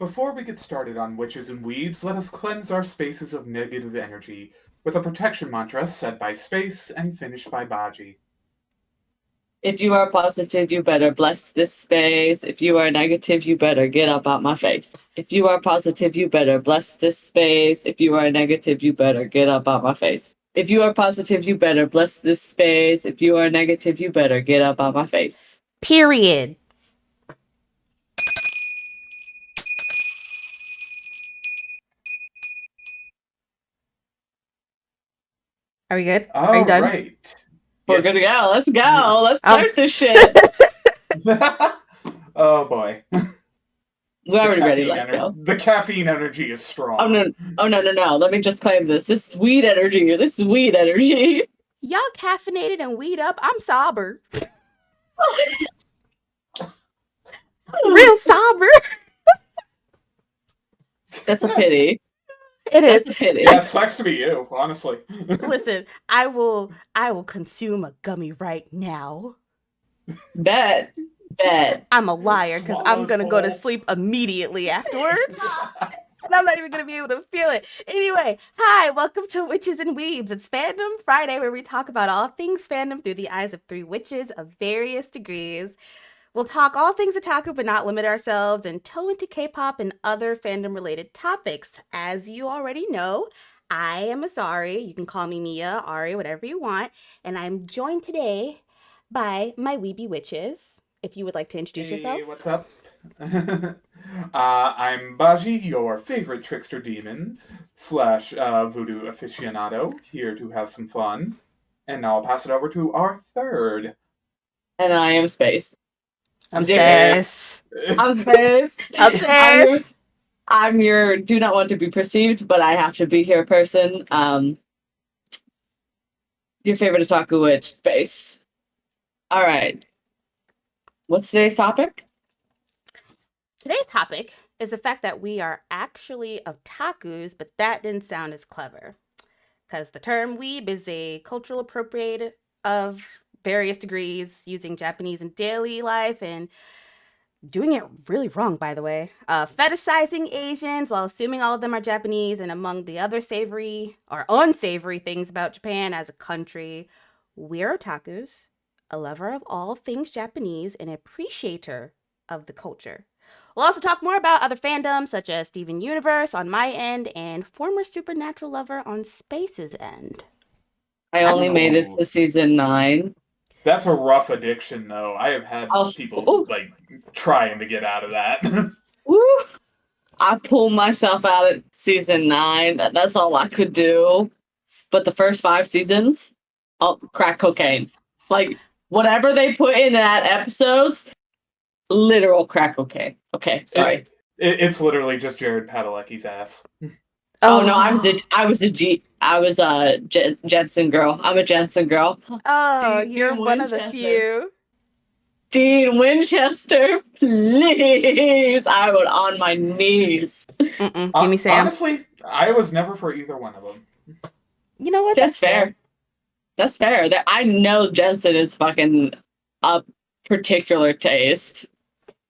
Before we get started on witches and weebs, let us cleanse our spaces of negative energy with a protection mantra said by Space and finished by Baji. If you are positive, you better bless this space. If you are negative, you better get up out my face. If you are positive, you better bless this space. If you are negative, you better get up out my face. If you are positive, you better bless this space. If you are negative, you better get up out my face. Period. Are we good? Are you done? Right. We're good to go. Let's go. Let's start this shit. Oh boy. We're already ready. Let's go. The caffeine energy is strong. Oh no. Let me just claim this. This is weed energy. This is weed energy. Y'all caffeinated and weed up. I'm sober. Real sober. That's a pity. It is. That's a pity. Yeah, it sucks to be you, honestly. Listen, I will consume a gummy right now. Bet. I'm a liar because I'm gonna go to sleep immediately afterwards. And I'm not even gonna be able to feel it. Anyway, hi, welcome to Witches and Weebs. It's Fandom Friday, where we talk about all things fandom through the eyes of three witches of various degrees. We'll talk all things otaku, but not limit ourselves, and toe into K-pop and other fandom-related topics. As you already know, I am Azauri. You can call me Mia, Ari, whatever you want. And I'm joined today by my weeby witches. If you would like to introduce yourselves. What's up? I'm Baji, your favorite trickster demon / voodoo aficionado, here to have some fun. And now I'll pass it over to our third. And I am Space. I'm Space. I'm Space. I'm Space. I'm your do not want to be perceived, but I have to be here person. Your favorite otaku witch, Space. All right. What's today's topic? Today's topic is the fact that we are actually otakus, but that didn't sound as clever. Because the term weeb is a cultural appropriate of various degrees, using Japanese in daily life and doing it really wrong, by the way. Fetishizing Asians while assuming all of them are Japanese, and among the other savory or unsavory things about Japan as a country, we're otakus, a lover of all things Japanese, and an appreciator of the culture. We'll also talk more about other fandoms, such as Steven Universe on my end, and former Supernatural lover on Space's end. I only made it to season 9. That's a rough addiction, though. I have had people trying to get out of that. Woo! I pulled myself out at season 9. That's all I could do. But the first 5 seasons, crack cocaine. Like, whatever they put in that episodes, literal crack cocaine. Okay, sorry. It's literally just Jared Padalecki's ass. Oh no, I was a Jensen girl. I'm a Jensen girl. Oh, you're one of the few. Dean Winchester, please. I would on my knees. Give me Sam. Honestly, I was never for either one of them. You know what? That's fair. That's fair. I know Jensen is fucking a particular taste.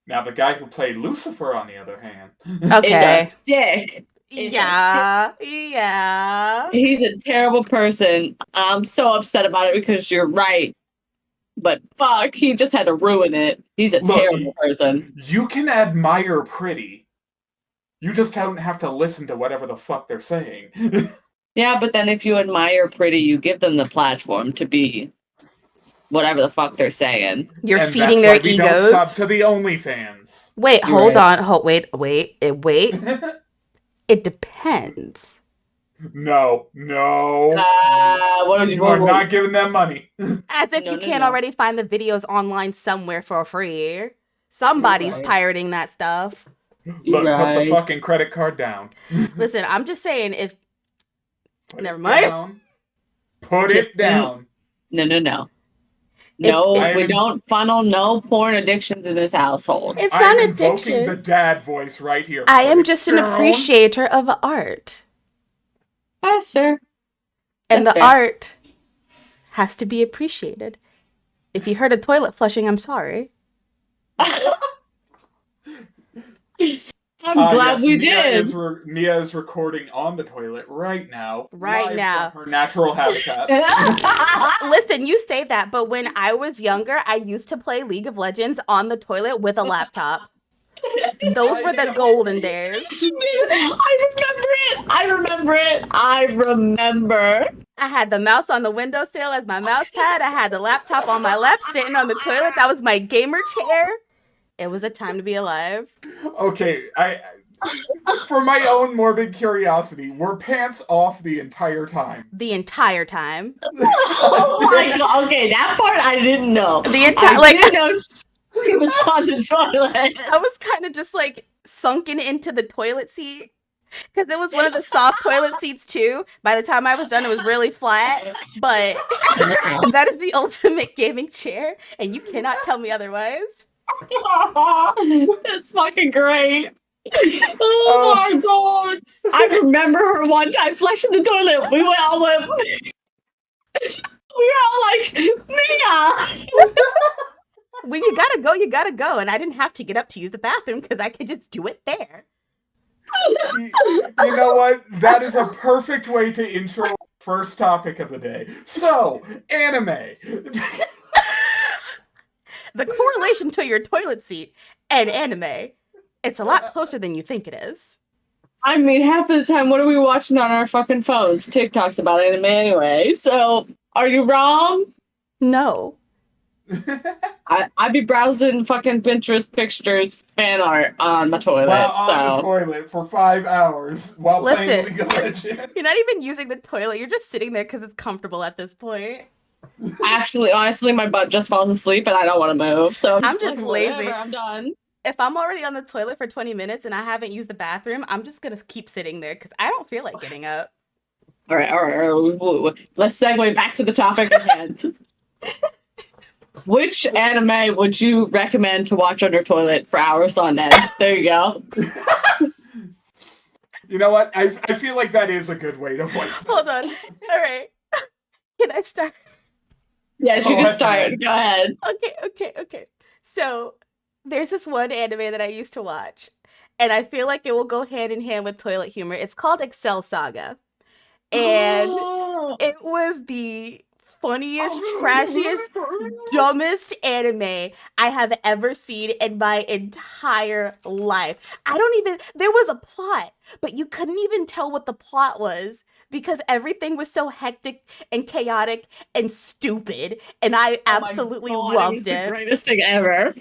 Now, the guy who played Lucifer, on the other hand, okay. Is a dick. Yeah. He's a terrible person. I'm so upset about it because you're right. But fuck, he just had to ruin it. He's a terrible person. You can admire pretty. You just don't have to listen to whatever the fuck they're saying. Yeah, but then if you admire pretty, you give them the platform to be whatever the fuck they're saying. You're feeding their egos. Don't sub to the OnlyFans. Wait, hold on. Wait. It depends. No. What you are not giving them money. As if you can't already find the videos online somewhere for free. Somebody's pirating that stuff. Look, put the fucking credit card down. Listen, I'm just saying if... Never mind. Put it down. No. No, we don't funnel no porn addictions in this household. It's not an addiction. I'm invoking the dad voice right here. I am just an appreciator of art. That's fair. And the art has to be appreciated. If you heard a toilet flushing, I'm sorry. I'm glad we did. Nia is recording on the toilet right now. Right live now. From her natural habitat. Listen, you say that, but when I was younger, I used to play League of Legends on the toilet with a laptop. Those were the golden days. I remember. I had the mouse on the windowsill as my mouse pad. I had the laptop on my lap, sitting on the toilet. That was my gamer chair. It was a time to be alive. Okay, for my own morbid curiosity, were pants off the entire time? The entire time. Oh my god! Okay, that part I didn't know. The entire I didn't know he was on the toilet. I was kind of just like sunken into the toilet seat. Because it was one of the soft toilet seats too. By the time I was done, it was really flat. But that is the ultimate gaming chair, and you cannot tell me otherwise. That's fucking great. Oh my god! I remember her one time flushing the toilet. We all went. We were all like, Mia. When you gotta go. And I didn't have to get up to use the bathroom because I could just do it there. You know what? That is a perfect way to intro our first topic of the day. So, anime. The correlation to your toilet seat and anime, it's a lot closer than you think it is. I mean, half of the time, what are we watching on our fucking phones? TikTok's about anime anyway. So, are you wrong? No. I'd be browsing fucking Pinterest pictures, fan art on my toilet. On the toilet for 5 hours while playing Listen, League of Legends. You're not even using the toilet. You're just sitting there because it's comfortable at this point. Actually, honestly, my butt just falls asleep and I don't want to move. So I'm just like, lazy. whatever, I'm done. If I'm already on the toilet for 20 minutes and I haven't used the bathroom, I'm just going to keep sitting there because I don't feel like getting up. All right. Let's segue back to the topic at hand. Which anime would you recommend to watch on your toilet for hours on end? There you go. You know what? I feel like that is a good way to voice this. Hold on. All right. Can I start? Yes, you can start. Go ahead. Okay. So there's this one anime that I used to watch, and I feel like it will go hand in hand with toilet humor. It's called Excel Saga. And it was the funniest, trashiest, dumbest anime I have ever seen in my entire life. There was a plot, but you couldn't even tell what the plot was because everything was so hectic and chaotic and stupid, and I absolutely loved it. The greatest thing ever.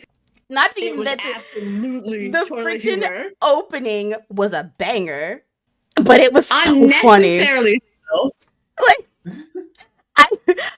Not to even mention, absolutely the toilet freaking humor. opening was a banger, but it was so funny. Unnecessarily so. Like,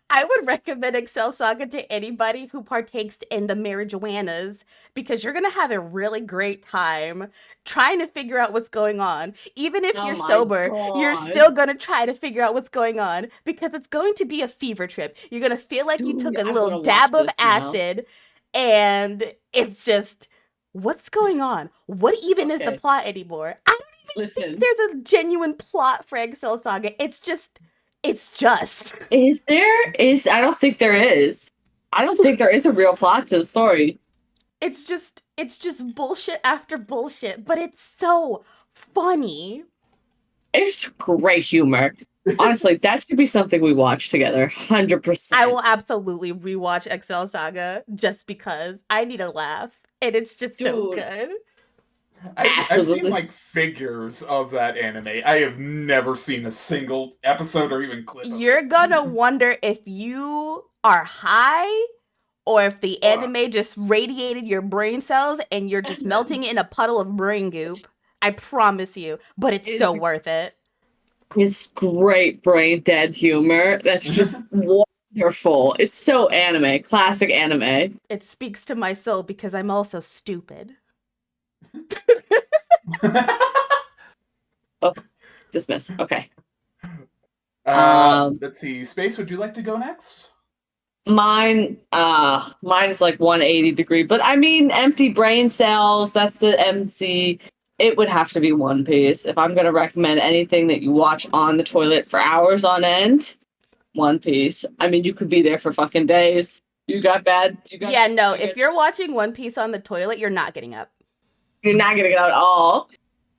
I would recommend Excel Saga to anybody who partakes in the marijuanas because you're going to have a really great time trying to figure out what's going on. Even if you're sober, you're still going to try to figure out what's going on because it's going to be a fever trip. You're going to feel like you took a little dab of acid and it's just, what's going on? What even is the plot anymore? I don't even think there's a genuine plot for Excel Saga. It's just. Is there? I don't think there is. I don't think there is a real plot to the story. It's just bullshit after bullshit, but it's so funny. It's great humor. Honestly, that should be something we watch together. 100%. I will absolutely rewatch Excel Saga just because I need a laugh. And it's just so good. I've seen like figures of that anime. I have never seen a single episode or even clip. You're gonna wonder if you are high or if the anime just radiated your brain cells and you're just melting in a puddle of brain goop. I promise you. But it's so worth it. It's great brain dead humor. That's just wonderful. It's so anime. Classic anime. It speaks to my soul because I'm also stupid. Oh, dismiss. Okay. Let's see. Space, would you like to go next? Mine is like 180 degree, but I mean empty brain cells, that's the MC. It would have to be One Piece. If I'm gonna recommend anything that you watch on the toilet for hours on end, One Piece. I mean, you could be there for fucking days. If you're watching One Piece on the toilet, you're not getting up. You're not getting it out at all.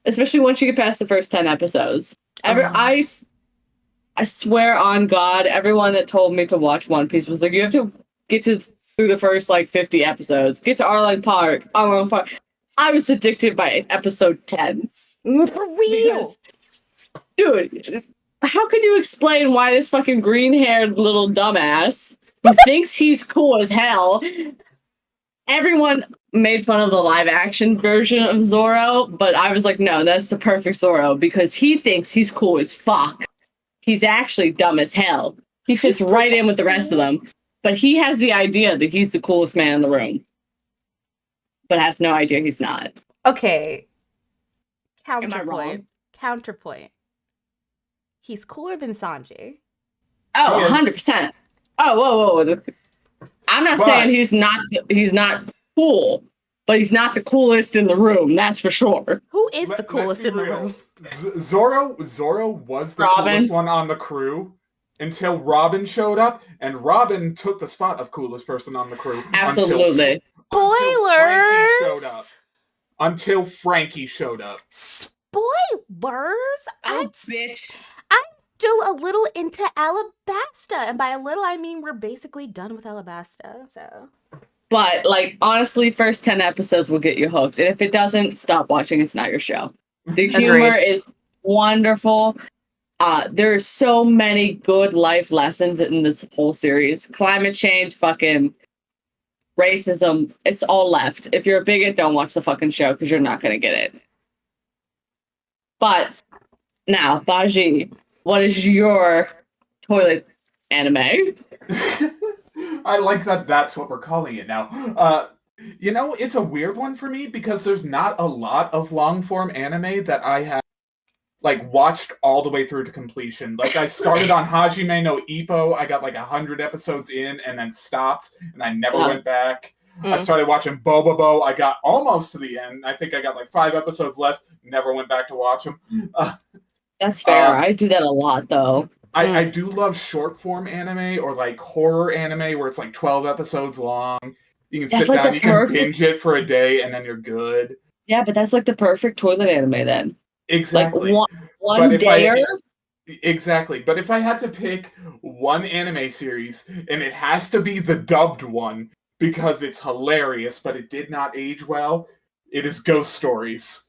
especially once you get past the first 10 episodes. I swear on God, everyone that told me to watch One Piece was like, you have to get through the first like 50 episodes. Get to Arlong Park. I was addicted by episode 10. For real. Dude, how can you explain why this fucking green-haired little dumbass who thinks he's cool as hell? Everyone made fun of the live-action version of Zoro, but I was like, no, that's the perfect Zoro because he thinks he's cool as fuck. He's actually dumb as hell. He fits right in with the rest of them, but he has the idea that he's the coolest man in the room, but has no idea he's not. Okay. Am I wrong? Counterpoint. He's cooler than Sanji. Oh, 100%. Oh, whoa. I'm not saying he's not cool, but he's not the coolest in the room, that's for sure. Who is the coolest in the room? Zoro was the coolest one on the crew until Robin showed up, and Robin took the spot of coolest person on the crew. Absolutely. Until Frankie showed up. Spoilers? Oh, bitch. I'm still a little into Alabasta, and by a little I mean we're basically done with Alabasta. So, but like honestly, first 10 episodes will get you hooked, and if it doesn't, stop watching. It's not your show. The humor is wonderful. There's so many good life lessons in this whole series. Climate change, fucking racism, it's all left. If you're a bigot, don't watch the fucking show because you're not gonna get it. But now, Baji, what is your toilet anime? I like that that's what we're calling it now. It's a weird one for me because there's not a lot of long-form anime that I have watched all the way through to completion. Like, I started on Hajime no Ippo, I got 100 episodes in and then stopped, and I never went back. I started watching Bobobo, I got almost to the end. I think I got 5 episodes left, never went back to watch them. That's fair. I do that a lot, though. I do love short-form anime or horror anime where it's 12 episodes long. You can sit down, you can binge it for a day, and then you're good. Yeah, but that's the perfect toilet anime then. Exactly. One dayer? Exactly. But if I had to pick one anime series, and it has to be the dubbed one, because it's hilarious, but it did not age well, it is Ghost Stories.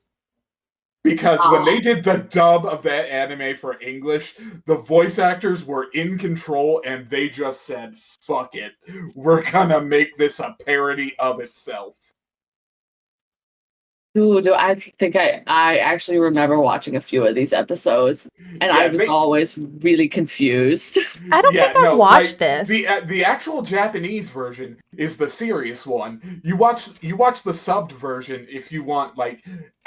Because when they did the dub of that anime for English, the voice actors were in control and they just said, fuck it. We're gonna make this a parody of itself. Dude, I think I actually remember watching a few of these episodes, and I was always really confused. I don't think I watched this. The actual Japanese version is the serious one. You watch the subbed version if you want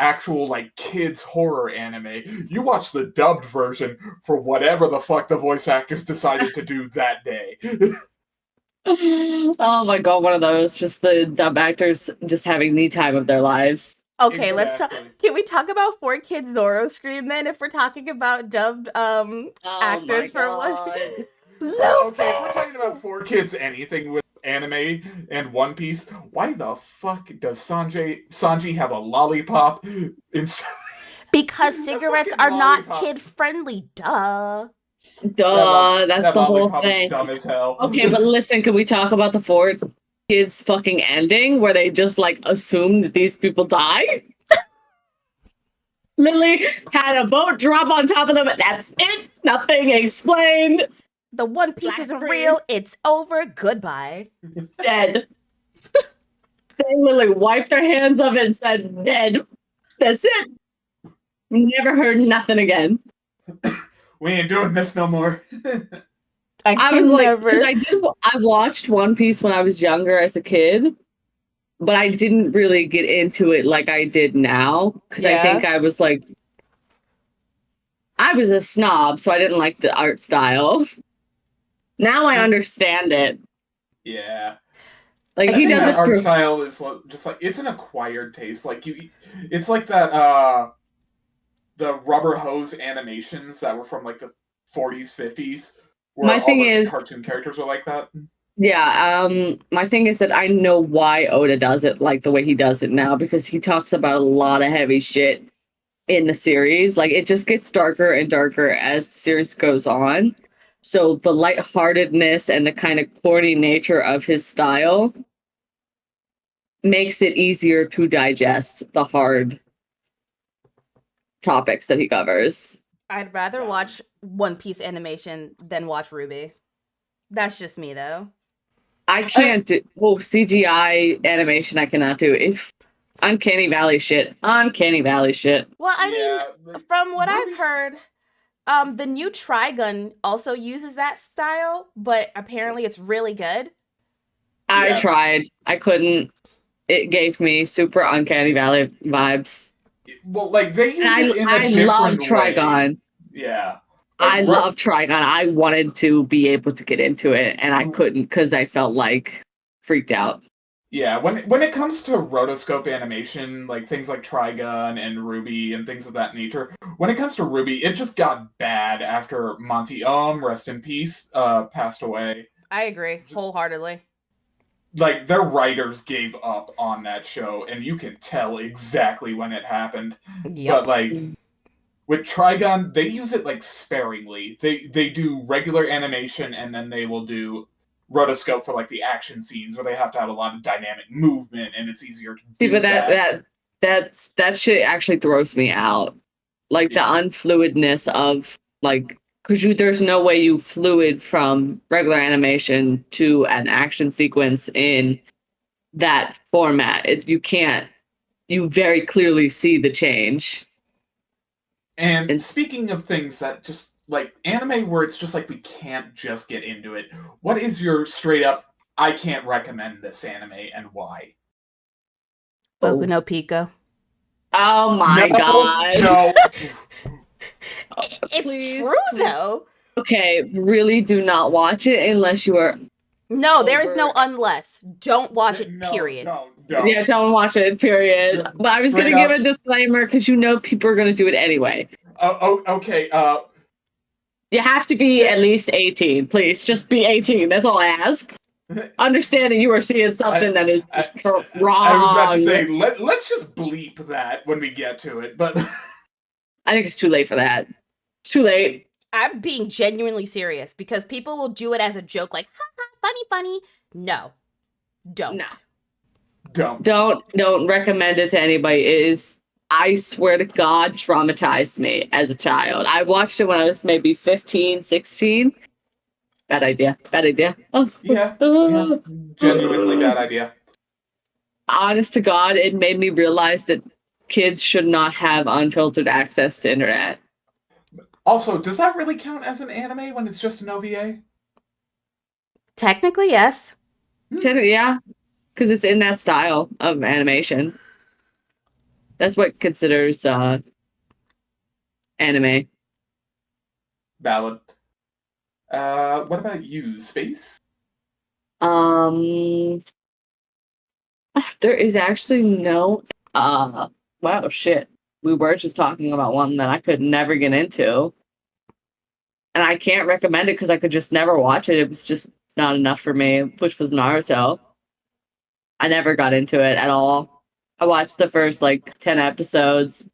actual kids horror anime. You watch the dubbed version for whatever the fuck the voice actors decided to do that day. Oh my god, one of those, just the dub actors just having the time of their lives. Okay, let's talk. Can we talk about 4Kids Zoro Scream then? If we're talking about dubbed actors for one. Okay, if we're talking about 4Kids anything with anime and One Piece, why the fuck does Sanji have a lollipop inside? Because cigarettes are not kid friendly. Duh. That's the whole thing. Dumb as hell. Okay, but listen, can we talk about the 4Kids fucking ending where they just assume that these people die? Lily had a boat drop on top of them, and that's it. Nothing explained. The One Piece isn't real. It's over. Goodbye. Dead. They literally wiped their hands of it and said, dead. That's it. Never heard nothing again. We ain't doing this no more. I was because I watched One Piece when I was younger as a kid, but I didn't really get into it like I did now because I think I was a snob, so I didn't like the art style. Now I understand it. Yeah. He does it art style is just it's an acquired taste. It's like that the rubber hose animations that were from the 40s, 50s. My thing is cartoon characters were like that. Yeah, my thing is that I know why Oda does it the way he does it now because he talks about a lot of heavy shit in the series. Like, it just gets darker and darker as the series goes on. So the lightheartedness and the kind of corny nature of his style makes it easier to digest the hard topics that he covers. I'd rather watch One Piece animation than watch Ruby. That's just me, though. I can't do CGI animation. I cannot do. If Uncanny Valley shit. Well, I mean, from what I've Ruby's- heard, the new Trigun also uses that style, but apparently it's really good. I Yeah. tried. I couldn't. It gave me super Uncanny Valley vibes. Well, like they use And it in a I different love way. Trigon. Yeah. I Like, love Trigon. I wanted to be able to get into it, and I couldn't because I felt like freaked out. Yeah, when it comes to rotoscope animation, like things like Trigun and Ruby and things of that nature, when it comes to Ruby, it just got bad after Monty rest in peace, passed away. I agree wholeheartedly. Like, their writers gave up on that show, and you can tell exactly when it happened. But, like, with Trigun, they use it, like, sparingly. They do regular animation, and then they will do rotoscope for, like, the action scenes, where they have to have a lot of dynamic movement, and it's easier to See, do but that shit actually throws me out. Like, the unfluidness of, like, because there's no way you fluid from regular animation to an action sequence in that format. You can't. You very clearly see the change. And speaking of things that just, like, anime where it's just like, we can't just get into it, what is your straight up, I can't recommend this anime, and why? Boku no Pico. Oh my god. No. It's Please, true, though. Okay, really do not watch it unless you are... No, there is no Over. unless. Don't watch it, No, period. Don't. Yeah, don't watch it, period. Don't. But I was going to Straight give a disclaimer because people are going to do it anyway. Okay, You have to be at least 18, please. Just be 18. That's all I ask. Understanding you are seeing something that is just wrong. I was about to say, let's just bleep that when we get to it, but... I think it's too late for that. Too late. I'm being genuinely serious because people will do it as a joke, like, ha ha, funny. No. Don't. No. Don't recommend it to anybody. It is, I swear to God, traumatized me as a child. I watched it when I was maybe 15, 16. Bad idea. Oh. Yeah, genuinely bad idea. Honest to God, it made me realize that kids should not have unfiltered access to internet. Also, does that really count as an anime when it's just an OVA? Technically, yes. Yeah, because it's in that style of animation. That's what considers anime. Valid. What about you, Space? There is actually no wow, shit. We were just talking about one that I could never get into. And I can't recommend it because I could just never watch it. It was just not enough for me, which was Naruto. I never got into it at all. I watched the first, 10 episodes.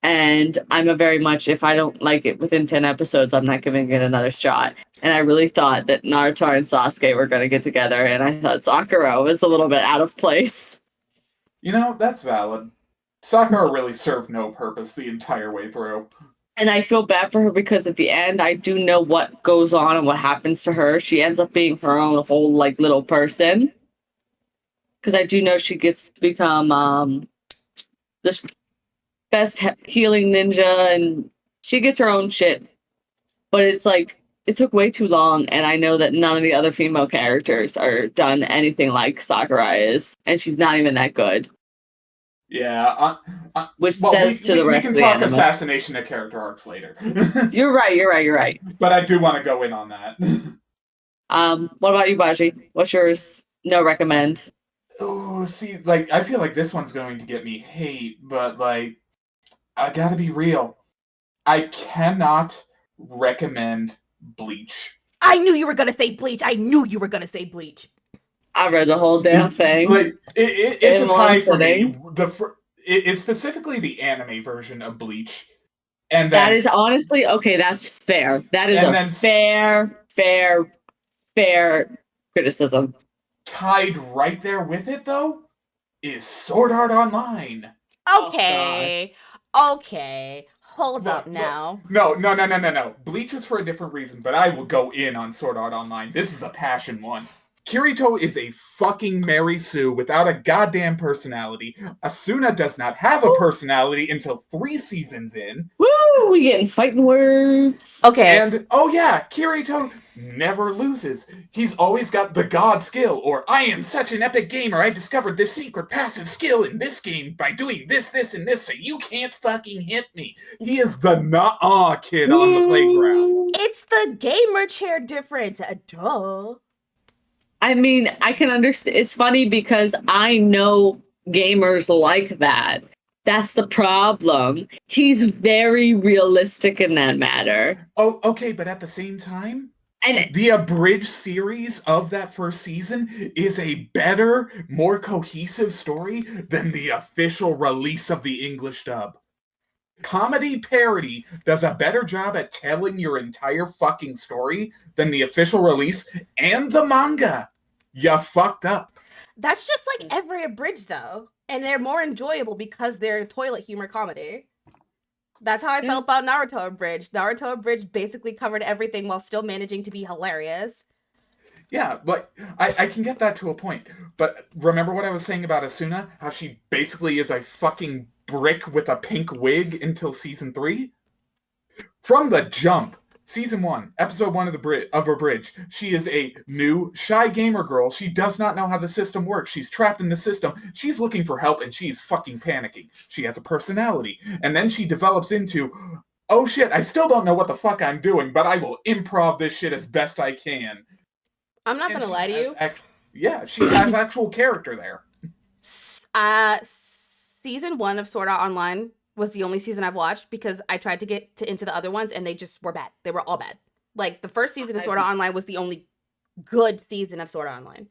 And I'm a very much, if I don't like it within 10 episodes, I'm not giving it another shot. And I really thought that Naruto and Sasuke were going to get together. And I thought Sakura was a little bit out of place. You know, that's valid. Sakura really served no purpose the entire way through. And I feel bad for her because at the end, I do know what goes on and what happens to her. She ends up being her own whole, little person. Because I do know she gets to become the best healing ninja, and she gets her own shit. But it's it took way too long, and I know that none of the other female characters are done anything like Sakura is, and she's not even that good. Yeah, Which says to the rest of the we can talk anime. assassination of character arcs later. You're right. But I do want to go in on that. What about you, Baji? What's yours? No recommend. Oh, see, I feel like this one's going to get me hate, but, I gotta be real. I cannot recommend Bleach. I knew you were going to say Bleach. I read the whole damn thing. It's a tie for me. It's specifically the anime version of Bleach. And That then, is honestly okay. That's fair. That is And a then- fair criticism. tied right there with it, though, is Sword Art Online. Okay. Okay. Hold Look, up now. No. Bleach is for a different reason, but I will go in on Sword Art Online. This is the passion one. Kirito is a fucking Mary Sue without a goddamn personality. Asuna does not have a personality until 3 seasons in. Woo! We getting fighting words. Okay. And, oh yeah, Kirito never loses. He's always got the god skill, or I am such an epic gamer, I discovered this secret passive skill in this game by doing this, and this, so you can't fucking hit me. He is the nah kid on the playground. It's the gamer chair difference. Duh. I mean, I can understand. It's funny because I know gamers like that. That's the problem. He's very realistic in that matter. Oh, okay, but at the same time, And the abridged series of that first season is a better, more cohesive story than the official release of the English dub. Comedy Parody does a better job at telling your entire fucking story than the official release and the manga. You fucked up. That's just like every abridged, though. And they're more enjoyable because they're toilet humor comedy. That's how I felt about Naruto Abridged. Naruto Abridged basically covered everything while still managing to be hilarious. Yeah, but I can get that to a point. But remember what I was saying about Asuna? How she basically is a fucking brick with a pink wig until season 3? From the jump, season 1, episode 1 of Abridged, she is a new, shy gamer girl. She does not know how the system works. She's trapped in the system. She's looking for help, and she's fucking panicking. She has a personality. And then she develops into, oh shit, I still don't know what the fuck I'm doing, but I will improv this shit as best I can. I'm not And gonna she lie to has you. Yeah, she has actual character there. Season 1 of Sword Art Online was the only season I've watched because I tried to get into the other ones and they just were bad. They were all bad. Like the first season of Sword Art Online was the only good season of Sword Art Online.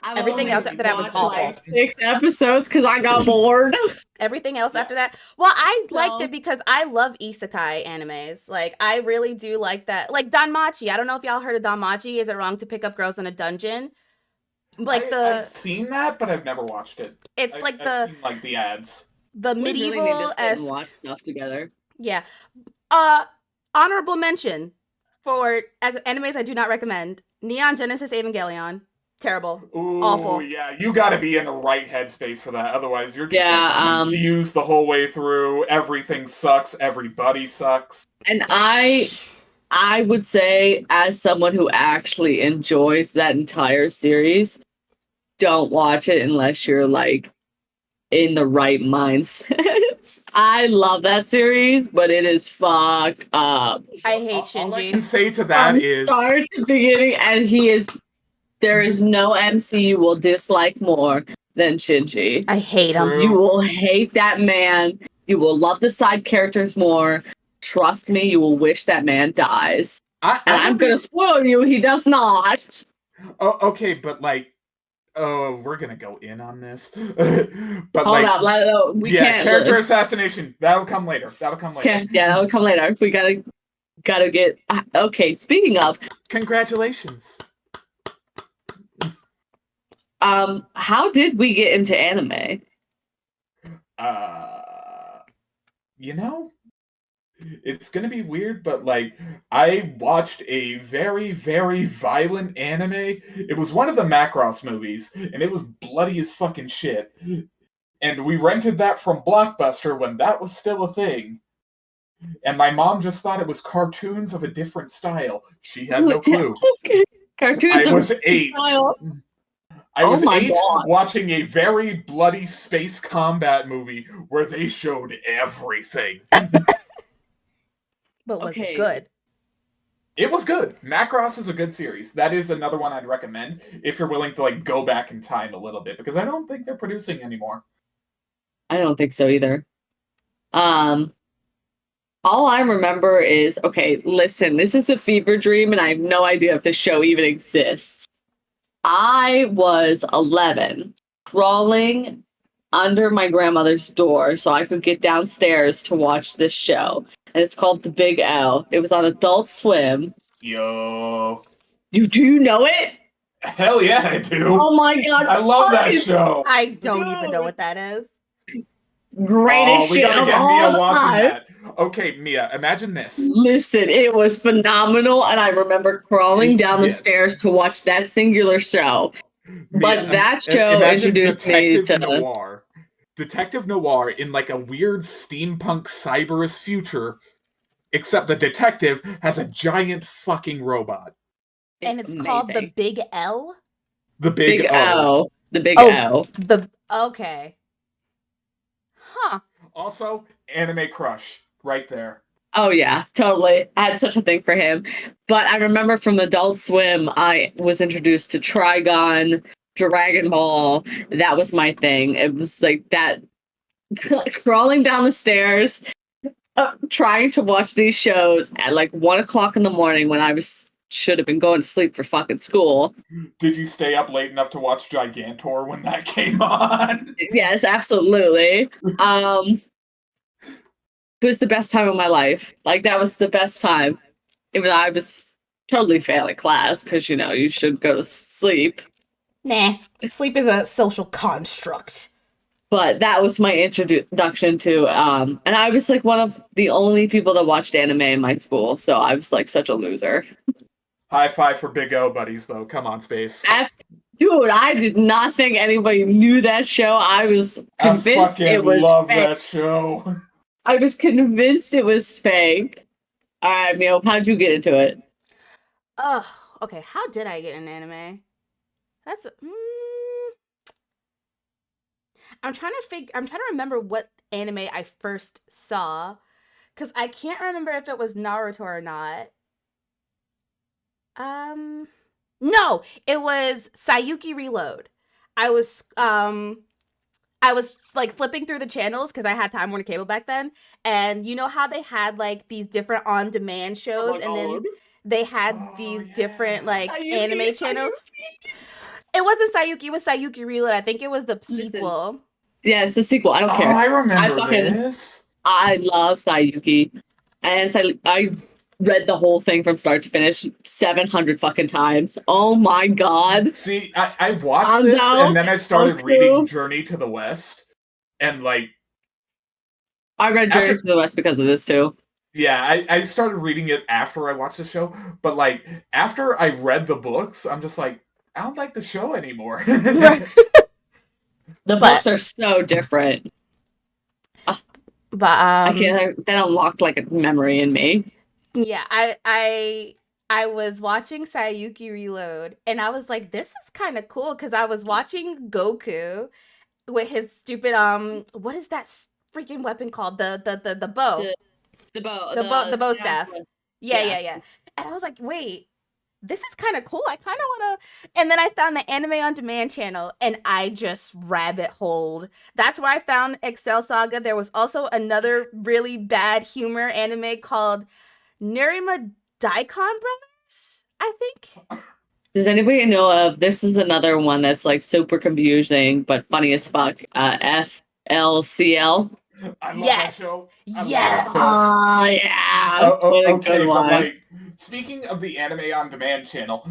Everything else after that was awful. Like 6 episodes because I got bored. Everything else after that. Well, I liked it because I love isekai animes. Like, I really do like that. Like, Danmachi. I don't know if y'all heard of Danmachi. Is it wrong to pick up girls in a dungeon? Like, I've seen that, but I've never watched it. It's I've the seen, the ads. the We really medieval need to sit and watch stuff together. Yeah. Honorable mention for animes I do not recommend. Neon Genesis Evangelion. Terrible. Ooh, Awful. Yeah, you gotta be in the right headspace for that. Otherwise, you're just confused the whole way through. Everything sucks. Everybody sucks. And I would say, as someone who actually enjoys that entire series, don't watch it unless you're like in the right mindset. I love that series, but it is fucked up. I hate Shinji. All I can say to that is start to beginning, and there is no MC you will dislike more than Shinji. I hate him. You will hate that man. You will love the side characters more. Trust me, you will wish that man dies. I'm gonna spoil you, he does not. Oh, okay, but we're gonna go in on this. But hold up, we can't. Character assassination. That'll come later. Okay, yeah, that'll come later. We gotta get. Okay, speaking of, congratulations. How did we get into anime? It's gonna be weird, but I watched a very, very violent anime. It was one of the Macross movies, and it was bloody as fucking shit. And we rented that from Blockbuster when that was still a thing. And my mom just thought it was cartoons of a different style. She had no clue. Okay. Cartoons. I was 8. I was 8 God. watching a very bloody space combat movie where they showed everything. But was it good? It was good. Macross is a good series. That is another one I'd recommend if you're willing to go back in time a little bit, because I don't think they're producing anymore. I don't think so either. All I remember is, okay, listen, this is a fever dream and I have no idea if this show even exists. I was 11, crawling under my grandmother's door so I could get downstairs to watch this show. And it's called The Big L. It was on Adult Swim. Yo. Do you know it? Hell yeah, I do. Oh my god. I love that show. I don't even know what that is. Greatest we shit gotta of get all Mia watching time. that. Okay, Mia, imagine this. Listen, it was phenomenal, and I remember crawling down the Yes. stairs to watch that singular show. But that show imagine introduced me Detective to Noir. Detective Noir in like a weird steampunk cyberist future, except the detective has a giant fucking robot. And it's called The Big L? The Big O. O. The Big Oh, O. Okay. Huh. Also, anime crush right there. Oh yeah, totally. I had such a thing for him. But I remember from Adult Swim, I was introduced to Trigon, Dragon Ball. That was my thing. It was like that, crawling down the stairs, trying to watch these shows at like 1 o'clock in the morning when I should have been going to sleep for fucking school. Did you stay up late enough to watch Gigantor when that came on? Yes, absolutely. It was the best time of my life. Like, that was the best time. I was totally failing class because, you should go to sleep. Nah, sleep is a social construct. But that was my introduction to, and I was like one of the only people that watched anime in my school, so I was like such a loser. High five for Big O buddies, though. Come on, Space. Dude, I did not think anybody knew that show. I was convinced it was love fake. that show. I was convinced it was fake. All right, Mio, how'd you get into it? Oh, okay. How did I get an anime? That's I'm trying to remember what anime I first saw, because I can't remember if it was Naruto or not. No, it was Sayuki Reload. I was like flipping through the channels because I had Time Warner Cable back then, and you know how they had like these different on-demand shows, and then they had these different like anime channels. It wasn't Sayuki, it was Sayuki Reload. I think it was the sequel. Yeah, it's a sequel. I don't care. I remember this. I love Sayuki, and I read the whole thing from start to finish 700 fucking times. Oh my god. See, I watched this and then I started reading Journey to the West. And like I read Journey to the West because of this too. Yeah, I started reading it after I watched the show, but like after I read the books, I'm just like, I don't like the show anymore. The books are so different. But I can't. That unlocked like a memory in me. Yeah, I was watching Sayuki Reload, and I was like, this is kind of cool because I was watching Goku with his stupid what is that freaking weapon called? The bow. The bow staff. Yeah, yes. yeah. And I was like, wait, this is kind of cool. I kind of want to. And then I found the Anime on Demand channel, and I just rabbit holed. That's where I found Excel Saga. There was also another really bad humor anime called Nerima Daikon Brothers, I think. Does anybody know of, this is another one that's like super confusing but funny as fuck, FLCL? I love that show. Yes. Oh yeah. Okay, but like, speaking of the Anime on Demand channel,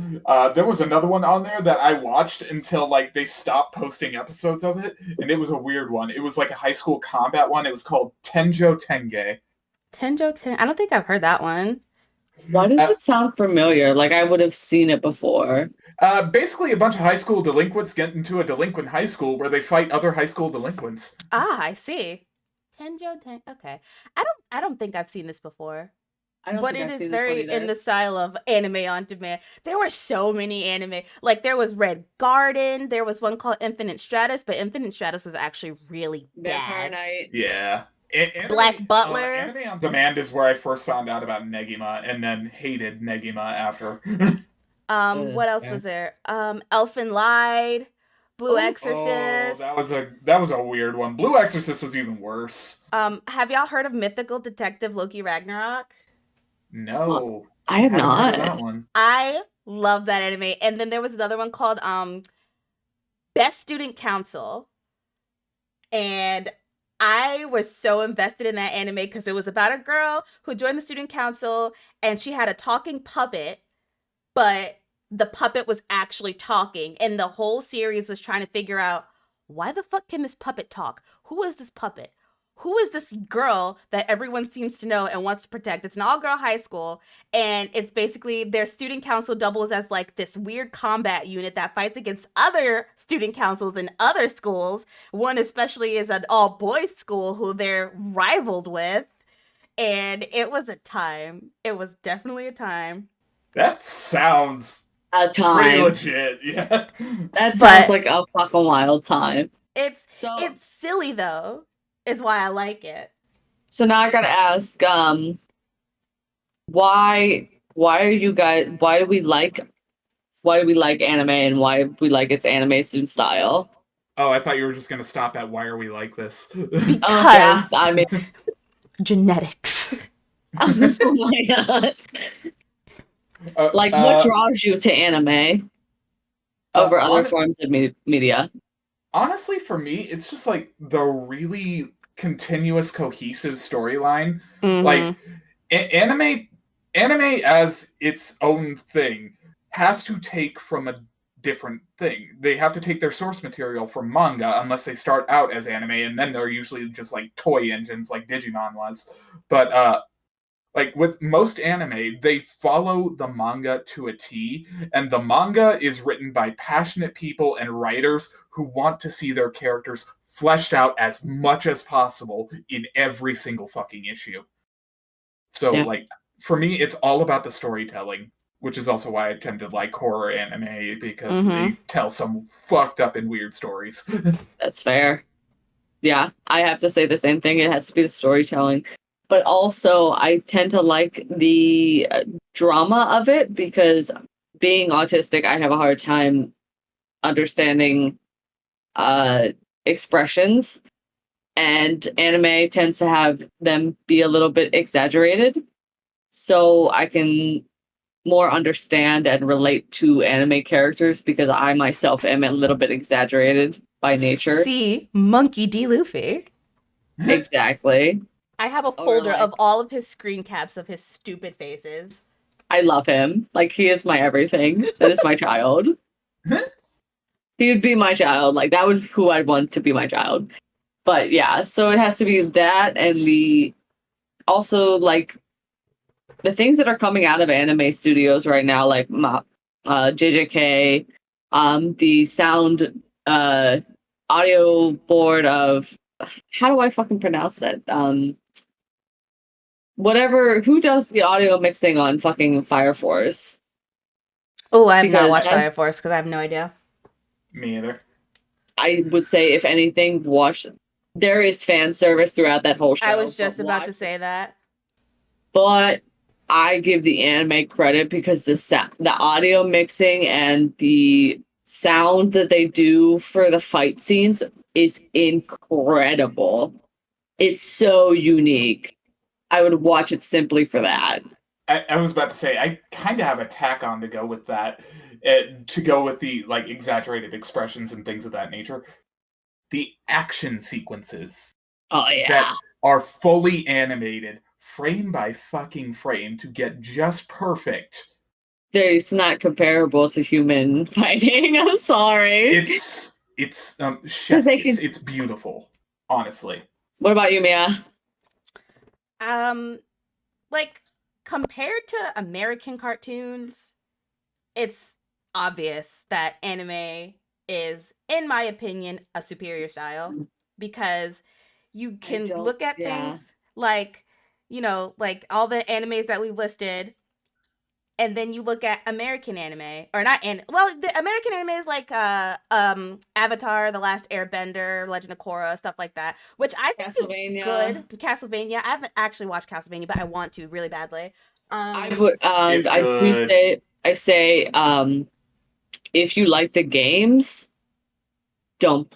there was another one on there that I watched until like they stopped posting episodes of it, and it was a weird one. It was like a high school combat one. It was called Tenjo Tenge. I don't think I've heard that one. Why does it sound familiar? Like I would have seen it before. Basically, a bunch of high school delinquents get into a delinquent high school where they fight other high school delinquents. Ah, I see. Okay. I don't think I've seen this before. But it is very in the style of Anime on Demand. There were so many anime. Like there was Red Garden. There was one called Infinite Stratus, but Infinite Stratus was actually really bad. Yeah. Black Butler. Anime on Demand is where I first found out about Negima, and then hated Negima after. What else was there? Elfen Lied, Blue Exorcist. That was a weird one. Blue Exorcist was even worse. Have y'all heard of Mythical Detective Loki Ragnarok? No. I have not. Heard of that one. I love that anime. And then there was another one called Best Student Council. And I was so invested in that anime because it was about a girl who joined the student council and she had a talking puppet, but the puppet was actually talking. And the whole series was trying to figure out, why the fuck can this puppet talk? Who is this puppet? Who is this girl that everyone seems to know and wants to protect? It's an all-girl high school, and it's basically their student council doubles as like this weird combat unit that fights against other student councils in other schools. One especially is an all-boys school who they're rivaled with. And it was a time. It was definitely a time. That sounds A pretty time. legit, yeah. That sounds like a fucking wild time. It's silly though, is why I like it. So now I gotta ask, why do we like anime and why we like its animation style? Oh, I thought you were just gonna stop at why are we like this? Because yeah, I mean genetics. Oh my god. What draws you to anime over other forms of media? Honestly, for me, it's just like the really continuous, cohesive storyline. Mm-hmm. Like anime as its own thing has to take from a different thing. They have to take their source material from manga, unless they start out as anime, and then they're usually just like toy engines, like Digimon was. But like with most anime, they follow the manga to a T, and the manga is written by passionate people and writers who want to see their characters fleshed out as much as possible in every single fucking issue. So, like, for me, it's all about the storytelling, which is also why I tend to like horror anime, because they tell some fucked up and weird stories. That's fair. Yeah, I have to say the same thing. It has to be the storytelling. But also, I tend to like the drama of it because being autistic, I have a hard time understanding expressions. And anime tends to have them be a little bit exaggerated. So I can more understand and relate to anime characters because I myself am a little bit exaggerated by nature. See, Monkey D. Luffy. Exactly. I have a folder of all of his screen caps of his stupid faces. I love him. Like, he is my everything. That is my child. He would be my child. Like, that was who I'd want to be my child. But yeah, so it has to be that, and also like the things that are coming out of anime studios right now, like JJK, the sound audio board of, how do I fucking pronounce that? Who does the audio mixing on fucking Fire Force? Oh, I have not watched Fire Force because I have no idea. Me either. I would say, if anything, there is fan service throughout that whole show. I was just about to say that. But I give the anime credit because the audio mixing and the sound that they do for the fight scenes is incredible. It's so unique. I would watch it simply for that. I was about to say, I kind of have a tack on to go with that, to go with the like exaggerated expressions and things of that nature. The action sequences that are fully animated, frame by fucking frame, to get just perfect. It's not comparable to human fighting. I'm sorry. It's it's beautiful, honestly. What about you, Mia? Like, compared to American cartoons, it's obvious that anime is, in my opinion, a superior style, because you can look at things like, like all the animes that we've listed, and then you look at American anime, or not, the American anime is like Avatar, The Last Airbender, Legend of Korra, stuff like that, which I think is good. Castlevania. I haven't actually watched Castlevania, but I want to really badly. I say, if you like the games, don't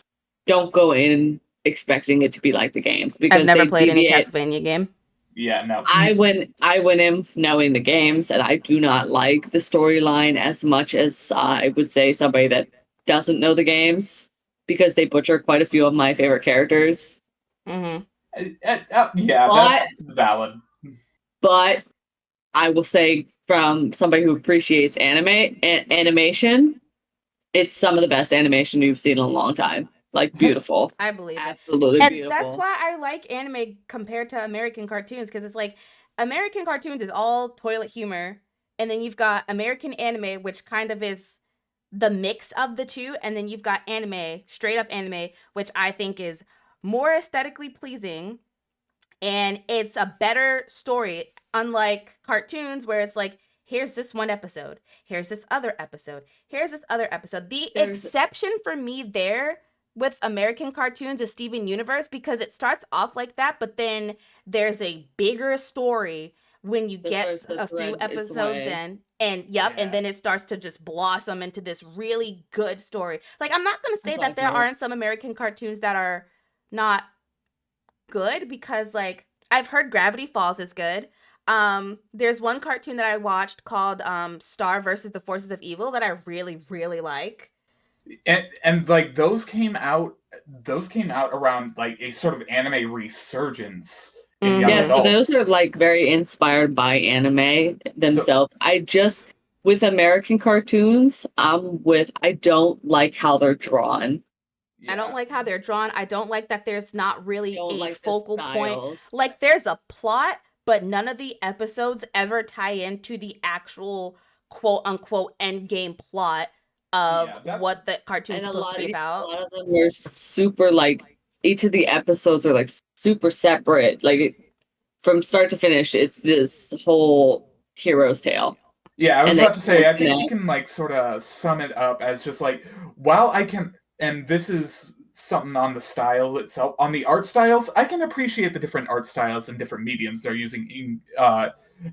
go in expecting it to be like the games, because I've never played any Castlevania game. Yeah, no. I went in knowing the games, and I do not like the storyline as much as I would say somebody that doesn't know the games. because they butcher quite a few of my favorite characters. Mm-hmm. Yeah, that's valid. But I will say, from somebody who appreciates animation, it's some of the best animation you've seen in a long time. Like, beautiful. I believe it. Absolutely And beautiful. that's why I like anime compared to American cartoons, because it's like American cartoons is all toilet humor, and then you've got American anime, which kind of is the mix of the two, and then you've got anime, straight up anime, which I think is more aesthetically pleasing, and it's a better story, unlike cartoons where it's like, here's this one episode, here's this other episode, here's this other episode. The exception for me there with American cartoons is Steven Universe, because it starts off like that, but then there's a bigger story when you get a few episodes in, and and then it starts to just blossom into this really good story. Like, I'm not going to say that there aren't some American cartoons that are not good, because like I've heard Gravity Falls is good. There's one cartoon that I watched called Star versus the Forces of Evil that I really, really like. And like those came out around like a sort of anime resurgence in young adults. So those are like very inspired by anime themselves. With American cartoons, I don't like how they're drawn. Yeah. I don't like how they're drawn. I don't like that there's not really a focal point. Like, there's a plot, but none of the episodes ever tie into the actual quote unquote end game plot of what the cartoon's supposed to be about. A lot of them were super, like, each of the episodes are like super separate. Like, from start to finish, it's this whole hero's tale. Yeah, I was about to say, I think you can like sort of sum it up as just like, while I can, and this is something on the style itself, on the art styles, I can appreciate the different art styles and different mediums they're using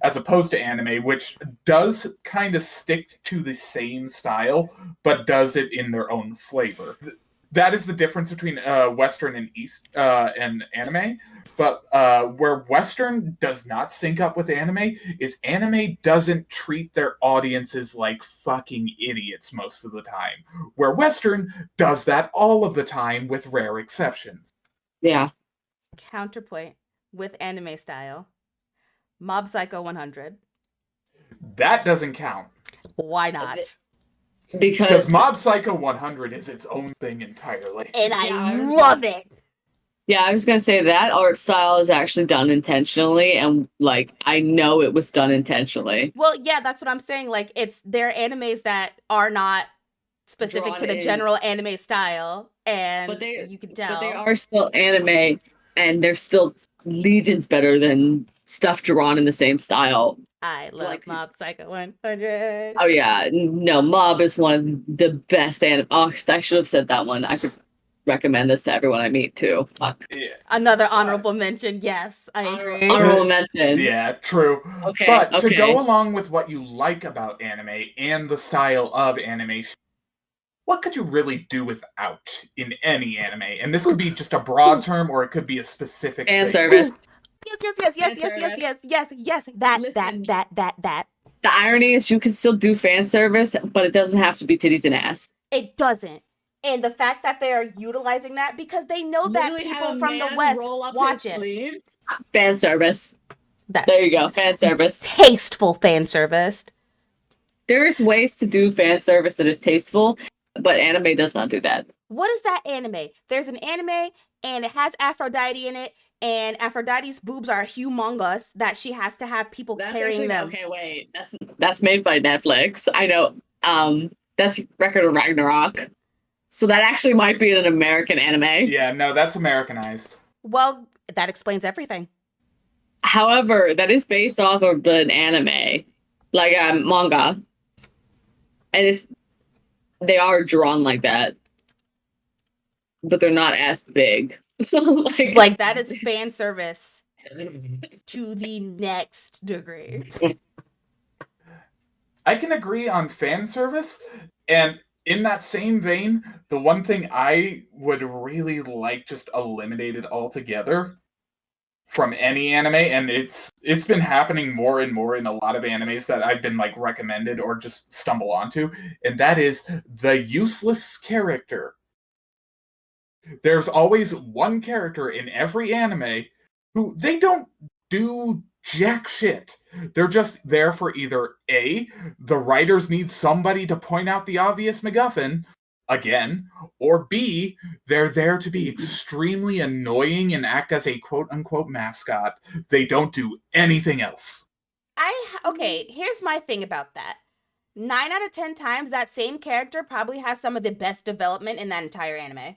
as opposed to anime, which does kind of stick to the same style, but does it in their own flavor. That is the difference between Western and East and anime. But where Western does not sync up with anime is anime doesn't treat their audiences like fucking idiots most of the time. Where Western does that all of the time with rare exceptions. Yeah. Counterpoint with anime style. Mob Psycho 100. That doesn't count. Why not? Because Mob Psycho 100 is its own thing entirely. And I love it. Yeah, I was going to say that art style is actually done intentionally, and like I know it was done intentionally. Well, yeah, that's what I'm saying. Like, they're animes that are not specific to the general anime style, and you can tell. But they are still anime, and they're still legions better than stuff drawn in the same style. I love Mob Psycho 100. Oh yeah, no, Mob is one of the best anime. Oh, I should have said that one. I could recommend this to everyone I meet too. Fuck. Yeah. Another honorable mention. Yes, I agree. Honorable mention. Yeah, true. Okay. But to go along with what you like about anime and the style of animation, what could you really do without in any anime? And this could be just a broad term, or it could be a specific fan service. Yes. That. The irony is you can still do fan service, but it doesn't have to be titties and ass. It doesn't. And the fact that they are utilizing that because they know that people from the West watch it. Sleeves. Fan service. There you go. Fan service. Tasteful fan service. There's ways to do fan service that is tasteful, but anime does not do that. What is that anime? There's an anime and it has Aphrodite in it, and Aphrodite's boobs are humongous that she has to have people carrying them. Okay, wait. That's made by Netflix. I know. That's Record of Ragnarok. So that actually might be an American anime. Yeah, no, that's Americanized. Well, that explains everything. However, that is based off of an anime, like manga. And they are drawn like that. But they're not as big. So like that is fan service to the next degree. I can agree on fan service, and in that same vein, the one thing I would really like just eliminated altogether from any anime, and it's been happening more and more in a lot of animes that I've been like recommended or just stumble onto, and that is the useless character. there's always one character in every anime who they don't do jack shit. They're just there for either A, the writers need somebody to point out the obvious MacGuffin, again, or B, they're there to be extremely annoying and act as a quote-unquote mascot. They don't do anything else. Okay, here's my thing about that. 9 out of 10 times, that same character probably has some of the best development in that entire anime.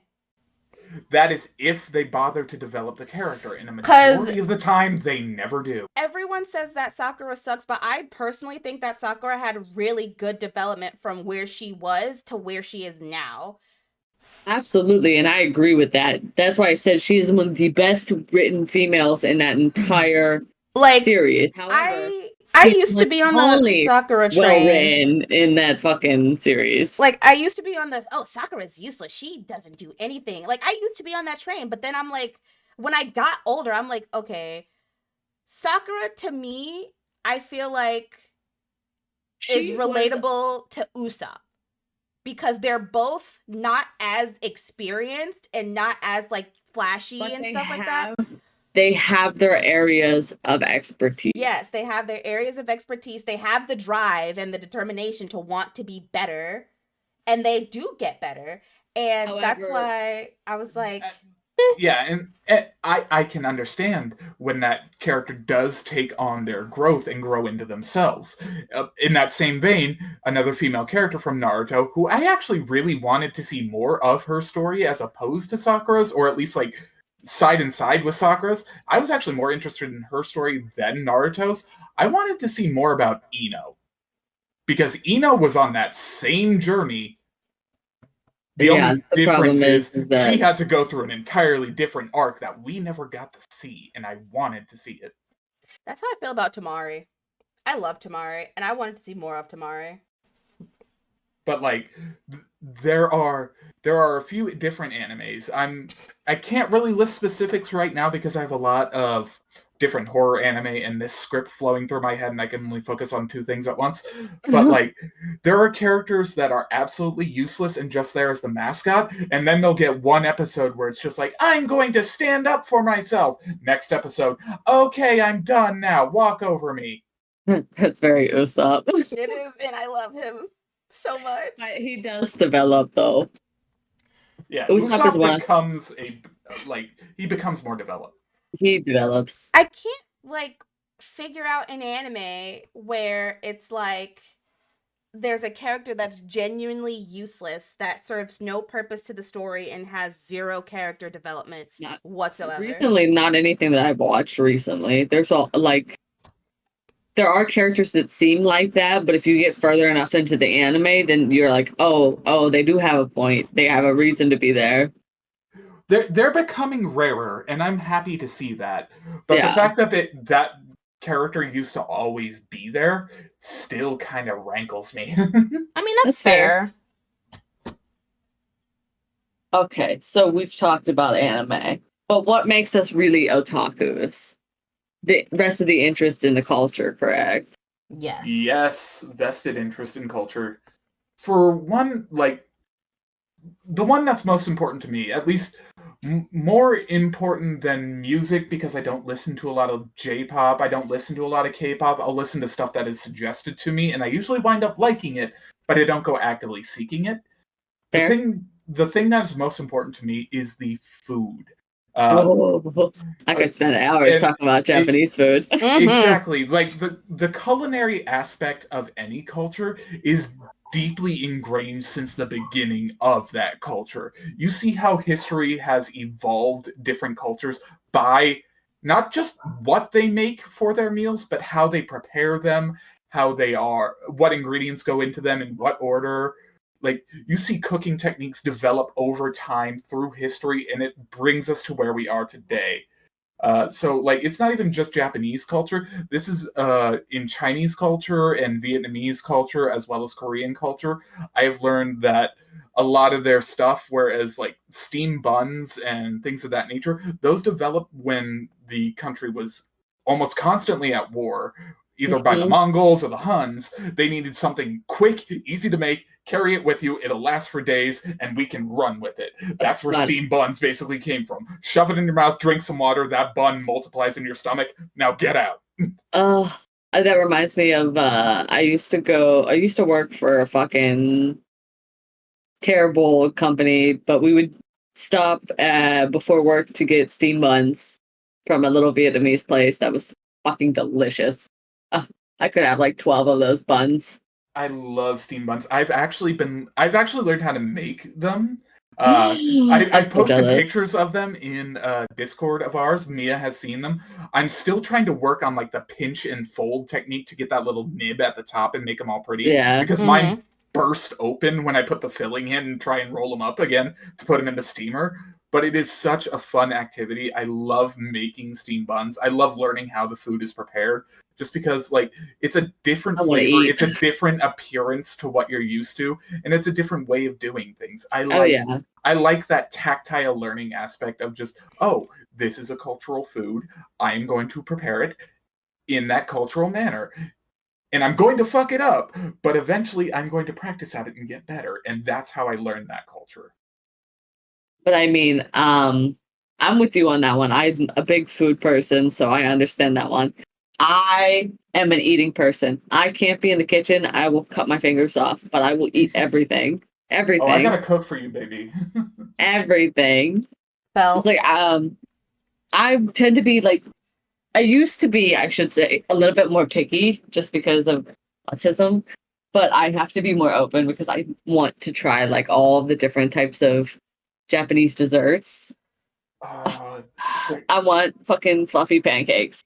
That is if they bother to develop the character. In a majority of the time, they never do. Everyone says that Sakura sucks, but I personally think that Sakura had really good development from where she was to where she is now. Absolutely, and I agree with that. That's why I said she is one of the best written females in that entire series. However, I used to be on the Sakura train. Well written in that fucking series. Like, I used to be on the, Sakura's useless. She doesn't do anything. Like, I used to be on that train, but then I'm like, when I got older, I'm like, okay, Sakura to me, I feel like is relatable to Usopp. Because they're both not as experienced and not as, like, flashy and stuff like that. They have their areas of expertise. Yes, they have their areas of expertise. They have the drive and the determination to want to be better. And they do get better. And that's why I was like... Yeah, and I can understand when that character does take on their growth and grow into themselves. In that same vein, another female character from Naruto, who I actually really wanted to see more of her story as opposed to Sakura's, or at least, like, side and side with Sakura's. I was actually more interested in her story than Naruto's. I wanted to see more about Ino. Because Ino was on that same journey. The only difference is that she had to go through an entirely different arc that we never got to see, and I wanted to see it. That's how I feel about Tamari. I love Tamari, and I wanted to see more of Tamari. But, like, there are a few different animes. I can't really list specifics right now because I have a lot of different horror anime and this script flowing through my head, and I can only focus on 2 things at once. But, like, there are characters that are absolutely useless and just there as the mascot, and then they'll get one episode where it's just like, I'm going to stand up for myself. Next episode, okay, I'm done now. Walk over me. That's very Usopp. It is, and I love him so much. He does develop, though. Yeah, Usopp becomes he becomes more developed. He develops. I can't, like, figure out an anime where it's like there's a character that's genuinely useless that serves no purpose to the story and has 0 character development whatsoever. Recently, not anything that I've watched recently. There's there are characters that seem like that, but if you get further enough into the anime, then you're like, oh, they do have a point. They have a reason to be there. They're becoming rarer, and I'm happy to see that. But the fact that that character used to always be there still kind of rankles me. I mean, that's fair. Okay, so we've talked about anime, but what makes us really otakus? The rest of the interest in the culture, correct? Yes. Yes, vested interest in culture. For one, like, the one that's most important to me, at least more important than music, because I don't listen to a lot of J-pop, I don't listen to a lot of K-pop, I'll listen to stuff that is suggested to me, and I usually wind up liking it, but I don't go actively seeking it. The thing that is most important to me is the food. I could spend hours talking about Japanese food. Exactly. Like, the culinary aspect of any culture is deeply ingrained since the beginning of that culture. You see how history has evolved different cultures by not just what they make for their meals, but how they prepare them, what ingredients go into them, in what order. Like, you see cooking techniques develop over time through history, and it brings us to where we are today. So, like, it's not even just Japanese culture. This is in Chinese culture and Vietnamese culture, as well as Korean culture. I have learned that a lot of their stuff, whereas, like, steam buns and things of that nature, those developed when the country was almost constantly at war. either by the Mongols or the Huns. They needed something quick, easy to make, carry it with you, it'll last for days, and we can run with it. That's where steamed buns basically came from. Shove it in your mouth, drink some water, that bun multiplies in your stomach, now get out. That reminds me of, I used to work for a fucking terrible company, but we would stop before work to get steamed buns from a little Vietnamese place that was fucking delicious. I could have like 12 of those buns. I love steamed buns. I've actually learned how to make them. I've posted pictures of them in Discord of ours. Mia has seen them. I'm still trying to work on like the pinch and fold technique to get that little nib at the top and make them all pretty. Yeah. Because mine burst open when I put the filling in and try and roll them up again to put them in the steamer. But it is such a fun activity. I love making steamed buns. I love learning how the food is prepared. Just because, like, it's a different flavor, it's a different appearance to what you're used to, and it's a different way of doing things. I like that tactile learning aspect of just, oh, this is a cultural food. I am going to prepare it in that cultural manner. And I'm going to fuck it up, but eventually I'm going to practice at it and get better. And that's how I learned that culture. But I mean, I'm with you on that one. I'm a big food person, so I understand that one. I am an eating person. I can't be in the kitchen. I will cut my fingers off, but I will eat everything. Everything. Oh, I gotta cook for you, baby. Everything. It's like, I tend to be like, I used to be, I should say, a little bit more picky just because of autism, but I have to be more open because I want to try like all the different types of Japanese desserts. I want fucking fluffy pancakes.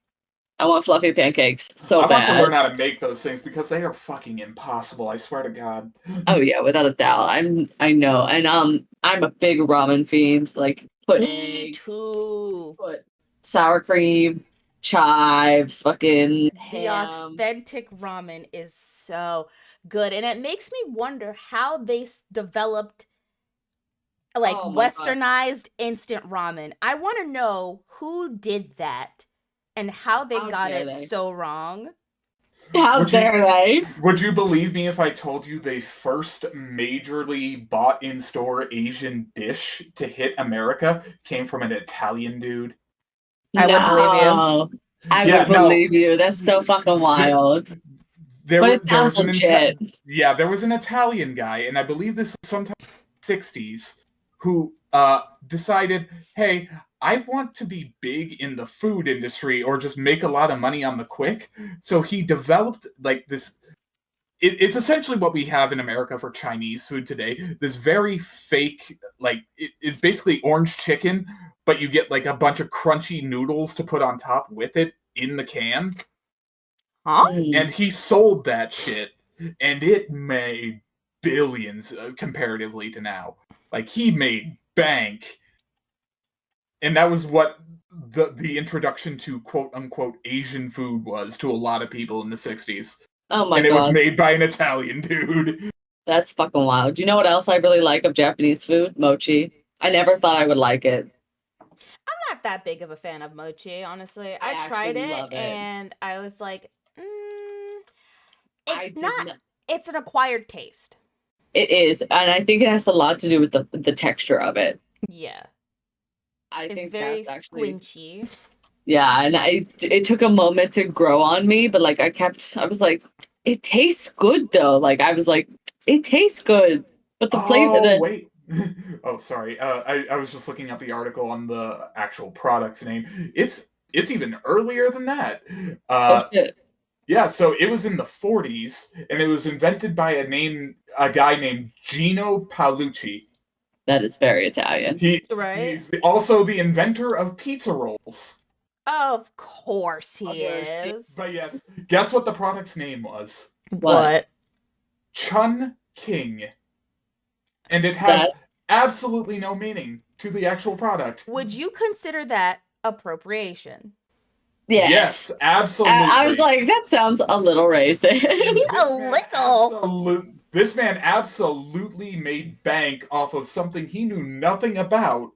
I want fluffy pancakes so bad. I want to learn how to make those things because they are fucking impossible. I swear to God. Oh yeah, without a doubt. I know, and I'm a big ramen fiend. Like put eggs, put sour cream, chives, fucking ham. The authentic ramen is so good, and it makes me wonder how they developed like westernized instant ramen. I want to know who did that. And how they got it so wrong. How dare they? Would you believe me if I told you they first majorly bought in-store Asian dish to hit America came from an Italian dude? I would believe you. I would believe you. That's so fucking wild. It sounds legit. There was an Italian guy, and I believe this was sometime in the 60s, who decided, hey, I want to be big in the food industry or just make a lot of money on the quick. So he developed like this. It's essentially what we have in America for Chinese food today. This very fake, like it's basically orange chicken, but you get like a bunch of crunchy noodles to put on top with it in the can. Huh? And he sold that shit, and it made billions comparatively to now. Like he made bank. And that was what the introduction to quote-unquote Asian food was to a lot of people in the 60s. Oh my God. And it was made by an Italian dude. That's fucking wild. Do you know what else I really like of Japanese food? Mochi. I never thought I would like it. I'm not that big of a fan of mochi, honestly. I tried it, and I was like, it's an acquired taste. It is, and I think it has a lot to do with the texture of it. Yeah. It's think very that's actually squinchy. Yeah, and it took a moment to grow on me, but like I was like, it tastes good though. Like I was like, it tastes good, but the flavor. Wait. Oh, sorry. I was just looking at the article on the actual product's name. It's even earlier than that. Shit. Yeah, so it was in the 40s, and it was invented by a guy named Gino Paolucci. That is very Italian. He's also the inventor of pizza rolls. Of course he is. But yes, guess what the product's name was? What? Chun King. And it has absolutely no meaning to the actual product. Would you consider that appropriation? Yes, absolutely. I was like, that sounds a little racist. A little. This man absolutely made bank off of something he knew nothing about,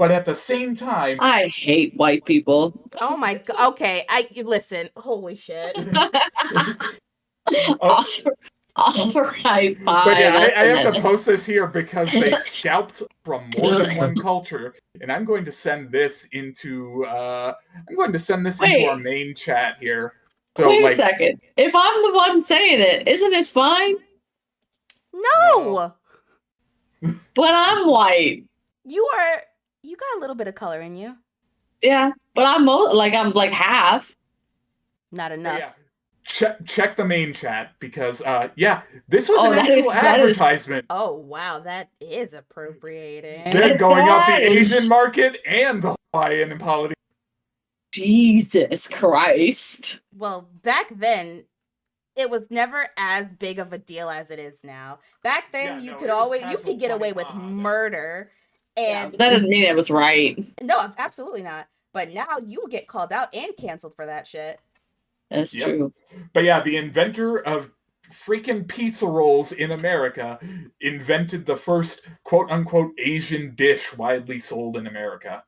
but at the same time, I hate white people. Oh my god. Okay, listen. Holy shit. oh, All right, but fine. yeah, that's I have to enough. post this here because they scalped from more than one culture, and I'm going to send this into our Wait, main chat here. So wait a like, second. If I'm the one saying it, isn't it fine? No! But I'm white. You got a little bit of color in you. Yeah, but I'm like half. Not but enough. yeah, check the main chat because this was Oh, an that actual is- that is- advertisement. Oh wow, that is appropriating. They're going off the That is- Asian market and the Hawaiian and Polynesian. Jesus Christ. Well, back then, it was never as big of a deal as it is now. Back then, Yeah, you no, could it was always you casual could get away funny, with haha. murder, Yeah, and but that doesn't mean it was right. no, absolutely not. But now you get called out and canceled for that shit. That's Yep. true. But yeah, the inventor of freaking pizza rolls in America invented the first quote-unquote Asian dish widely sold in America.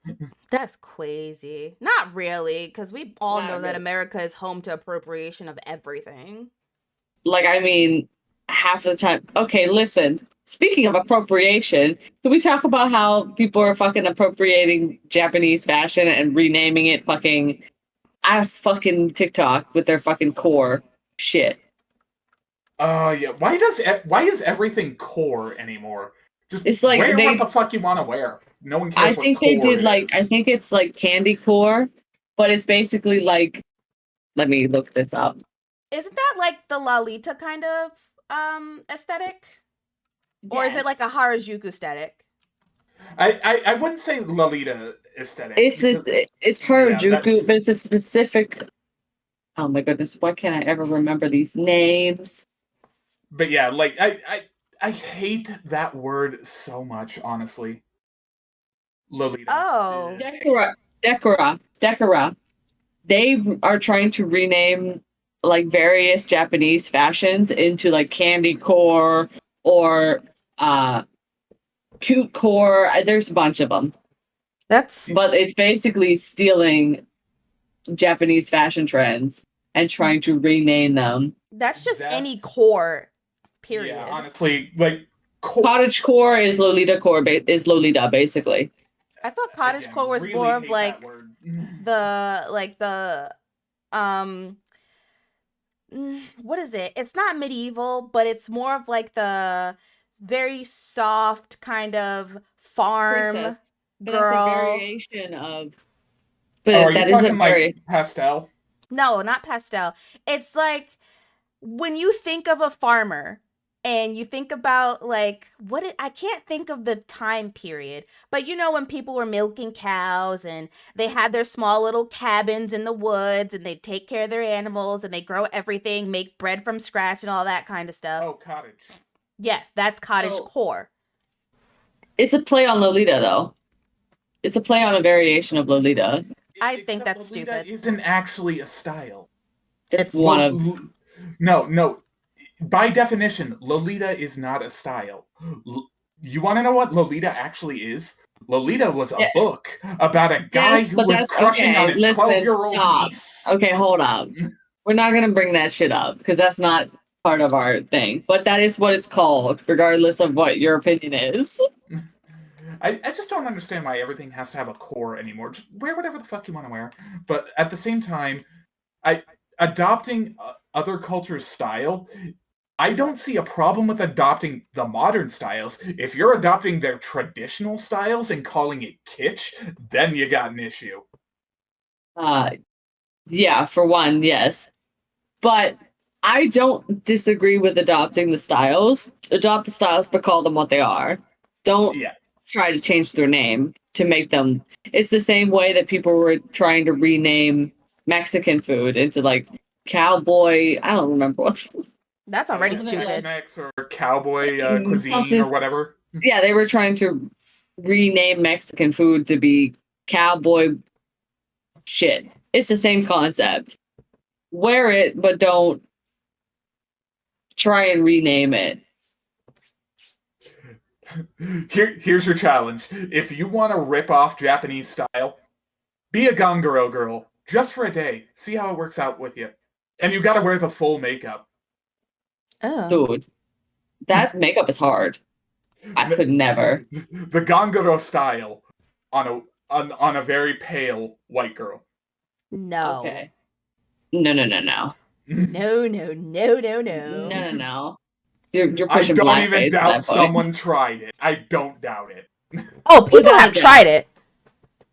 That's crazy. Not really, because we all Not know that really. America is home to appropriation of everything. Like, I mean, half the time. Okay, listen. Speaking of appropriation, can we talk about how people are fucking appropriating Japanese fashion and renaming it fucking fucking TikTok with their fucking core shit? Yeah. Why is everything core anymore? Just It's like wear they- what the fuck you want to wear. No one I cares think what they core did like I is. think it's like candy core, but it's basically like, let me look this up. Isn't that like the Lolita kind of aesthetic? Or is it like a Harajuku aesthetic? I wouldn't say Lolita aesthetic. It's because- Harajuku, that's- but it's a specific. Oh my goodness, why can't I ever remember these names? But yeah, like I hate that word so much, honestly. Lolita. Oh. Decora. They are trying to rename like various Japanese fashions into like candy core or cute core. There's a bunch of them, That's but it's basically stealing Japanese fashion trends and trying to rename them. just any That's- core, period. Yeah, honestly, like Cottage core is Lolita core, is Lolita basically. I thought cottage again, core was really more of hate like that word. what is it? It's not medieval, but it's more of like the very soft kind of farm Princess. But girl. that's a variation of. Oh, But are you that is a talking very. like pastel? No, not pastel. It's like when you think of a farmer and you think about like I can't think of the time period, but you know when people were milking cows and they had their small little cabins in the woods and they take care of their animals and they grow everything, make bread from scratch and all that kind of stuff. Oh, cottage. Yes, that's cottage So- core. It's a play on Lolita, though. It's a play on a variation of Lolita. I think Except that's Lolita stupid. Isn't actually a style. It's one of. No. By definition, Lolita is not a style. You want to know what Lolita actually is? Lolita was a Yes. book about a guy Yes, who but was that's crushing okay. on his Listen, 12-year-old stop. niece. Okay, hold up. We're not going to bring that shit up because that's not part of our thing. But that is what it's called, regardless of what your opinion is. I just don't understand why everything has to have a core anymore. Just wear whatever the fuck you want to wear. But at the same time, adopting other cultures' style, I don't see a problem with adopting the modern styles. If you're adopting their traditional styles and calling it kitsch, then you got an issue. Yeah, for one, yes. But I don't disagree with adopting the styles. Adopt the styles, but call them what they are. Don't Yeah. try to change their name to make them. It's the same way that people were trying to rename Mexican food into like cowboy. I don't remember what. That's already Wasn't it stupid. Tex-Mex or cowboy cuisine Something- or whatever. Yeah, they were trying to rename Mexican food to be cowboy shit. It's the same concept. Wear it, but don't try and rename it. Here's your challenge. If you want to rip off Japanese style, be a Ganguro girl just for a day. See how it works out with you. And you got to wear the full makeup. Oh. Dude, that makeup is hard. I could never. The Ganguro style on a very pale white girl. No. Okay. No. No. No. You're I pushing don't even blackface at doubt that point. someone tried it. I don't doubt it. Oh, people Without have a doubt. tried it.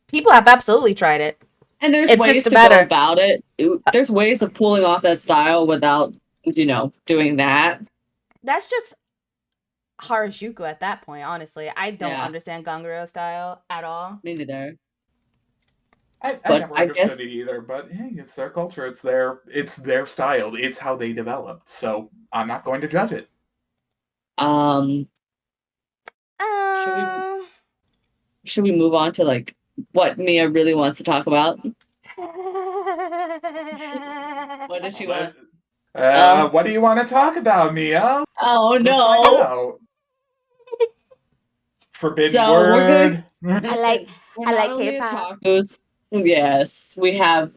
People have absolutely tried it. And there's It's ways just to a matter- go about it. There's ways of pulling off that style without, doing that. That's just Harajuku at that point, honestly. I don't Yeah. understand Ganguro style at all. Me neither. I But never I understood guess- it either, but hey, it's their culture, it's their style, it's how they developed. So I'm not going to judge it. Should we move on to what Mia really wants to talk about? What does she want? What do you want to talk about, Mia? Oh Let's no! find out. Forbidden So word. I like only K-pop. otakus. Yes, we have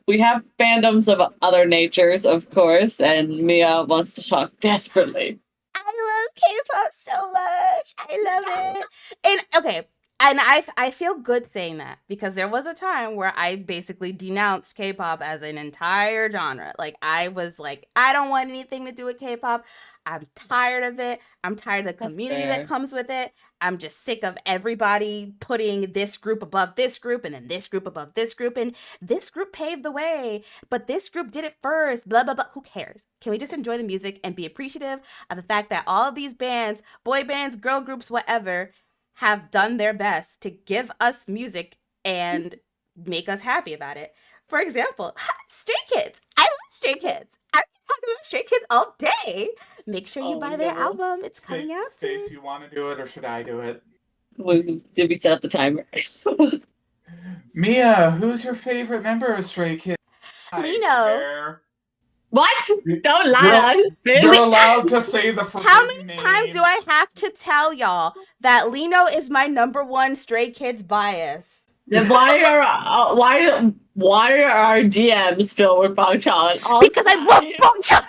fandoms of other natures, of course, and Mia wants to talk desperately. I love K-pop so much. I love it. And okay, and I feel good saying that because there was a time where I basically denounced K-pop as an entire genre. Like I was like, I don't want anything to do with K-pop. I'm tired of it. I'm tired of the That's community fair. that comes with it. I'm just sick of everybody putting this group above this group and then this group above this group. And this group paved the way, but this group did it first. Blah, blah, blah. Who cares? Can we just enjoy the music and be appreciative of the fact that all of these bands, boy bands, girl groups, whatever, have done their best to give us music and make us happy about it. For example, Stray Kids. I love Stray Kids. I can talk about Stray Kids all day. Make sure you Oh, buy their no. album. It's coming out Space, soon. you want to do it or should I do it? Did we set up the timer? Mia, who's your favorite member of Stray Kids? Lino. What? Don't lie to us, bitch. You're allowed to say the forbidden How many name. times do I have to tell y'all that Lino is my #1 Stray Kids bias? Then why are our DMs filled with Bangchan? Because I love Bangchan.